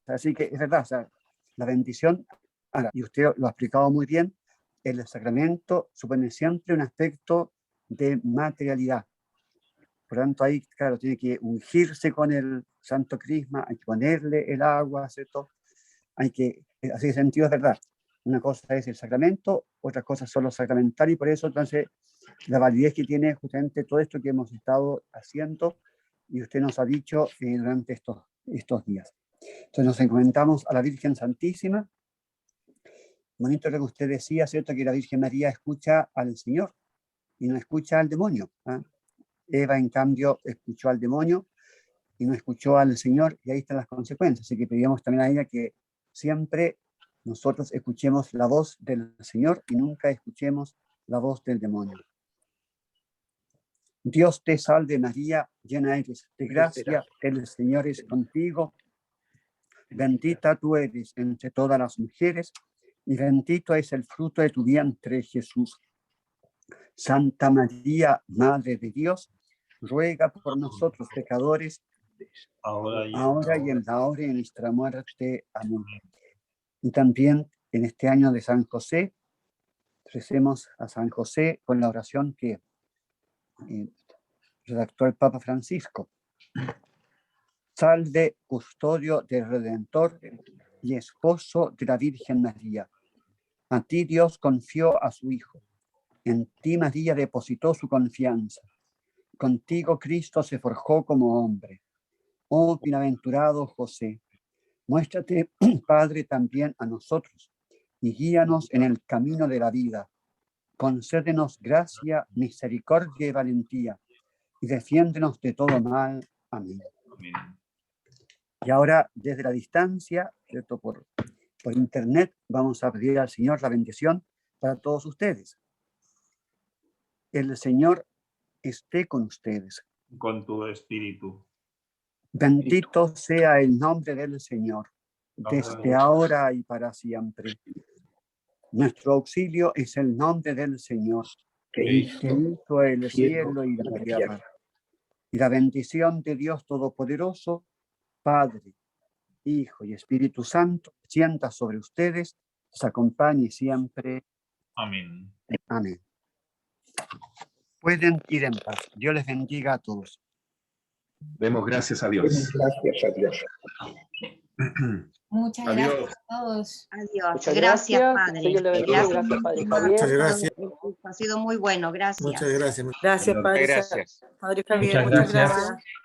Speaker 7: así que es verdad, o sea, la bendición, ahora, y usted lo ha explicado muy bien, el sacramento supone siempre un aspecto de materialidad. Por lo tanto, ahí, claro, tiene que ungirse con el santo crisma, hay que ponerle el agua, ¿cierto? Así de sentido es verdad. Una cosa es el sacramento, otras cosas son los sacramentales, y por eso, entonces, la validez que tiene justamente todo esto que hemos estado haciendo y usted nos ha dicho durante estos días. Entonces, nos encomendamos a la Virgen Santísima. Bonito lo que usted decía, ¿cierto?, que la Virgen María escucha al Señor y no escucha al demonio, ¿eh? Eva, en cambio, escuchó al demonio y no escuchó al Señor, y ahí están las consecuencias. Así que pedimos también a ella que siempre nosotros escuchemos la voz del Señor y nunca escuchemos la voz del demonio. Dios te salve María, llena eres de gracia, el Señor es contigo. Bendita tú eres entre todas las mujeres, y bendito es el fruto de tu vientre, Jesús. Santa María, Madre de Dios, ruega por nosotros pecadores, ahora y en la hora de nuestra muerte. Amén. Y también en este año de San José, recemos a San José con la oración que redactó el Papa Francisco. Salve, custodio del Redentor y esposo de la Virgen María. A ti Dios confió a su Hijo. En ti María depositó su confianza. Contigo Cristo se forjó como hombre. Oh bienaventurado José, muéstrate, Padre, también a nosotros y guíanos en el camino de la vida. Concédenos gracia, misericordia y valentía y defiéndenos de todo mal. Amén.
Speaker 8: Amén.
Speaker 7: Y ahora, desde la distancia, ¿cierto? Por internet, vamos a pedir al Señor la bendición para todos ustedes. El Señor esté con ustedes.
Speaker 8: Con tu espíritu.
Speaker 7: Bendito sea el nombre del Señor, desde ahora y para siempre. Nuestro auxilio es el nombre del Señor, que hizo el cielo y la tierra. Y la bendición de Dios Todopoderoso, Padre, Hijo y Espíritu Santo, sienta sobre ustedes, os acompañe siempre.
Speaker 8: Amén.
Speaker 7: Amén. Pueden ir en paz. Dios les bendiga a todos.
Speaker 2: Demos gracias a Dios.
Speaker 3: Gracias a Dios.
Speaker 1: Muchas
Speaker 2: Adiós.
Speaker 1: gracias a todos.
Speaker 9: Adiós.
Speaker 10: Muchas
Speaker 9: Gracias,
Speaker 10: gracias.
Speaker 9: Padre.
Speaker 10: Señor le bendiga. Gracias, Padre Javier.
Speaker 11: Muchas gracias.
Speaker 9: Ha sido muy bueno. Gracias.
Speaker 11: Muchas gracias.
Speaker 10: Gracias, Padre.
Speaker 5: Gracias.
Speaker 10: Padre Javier,
Speaker 12: Muchas
Speaker 10: muchas
Speaker 12: gracias.
Speaker 10: gracias.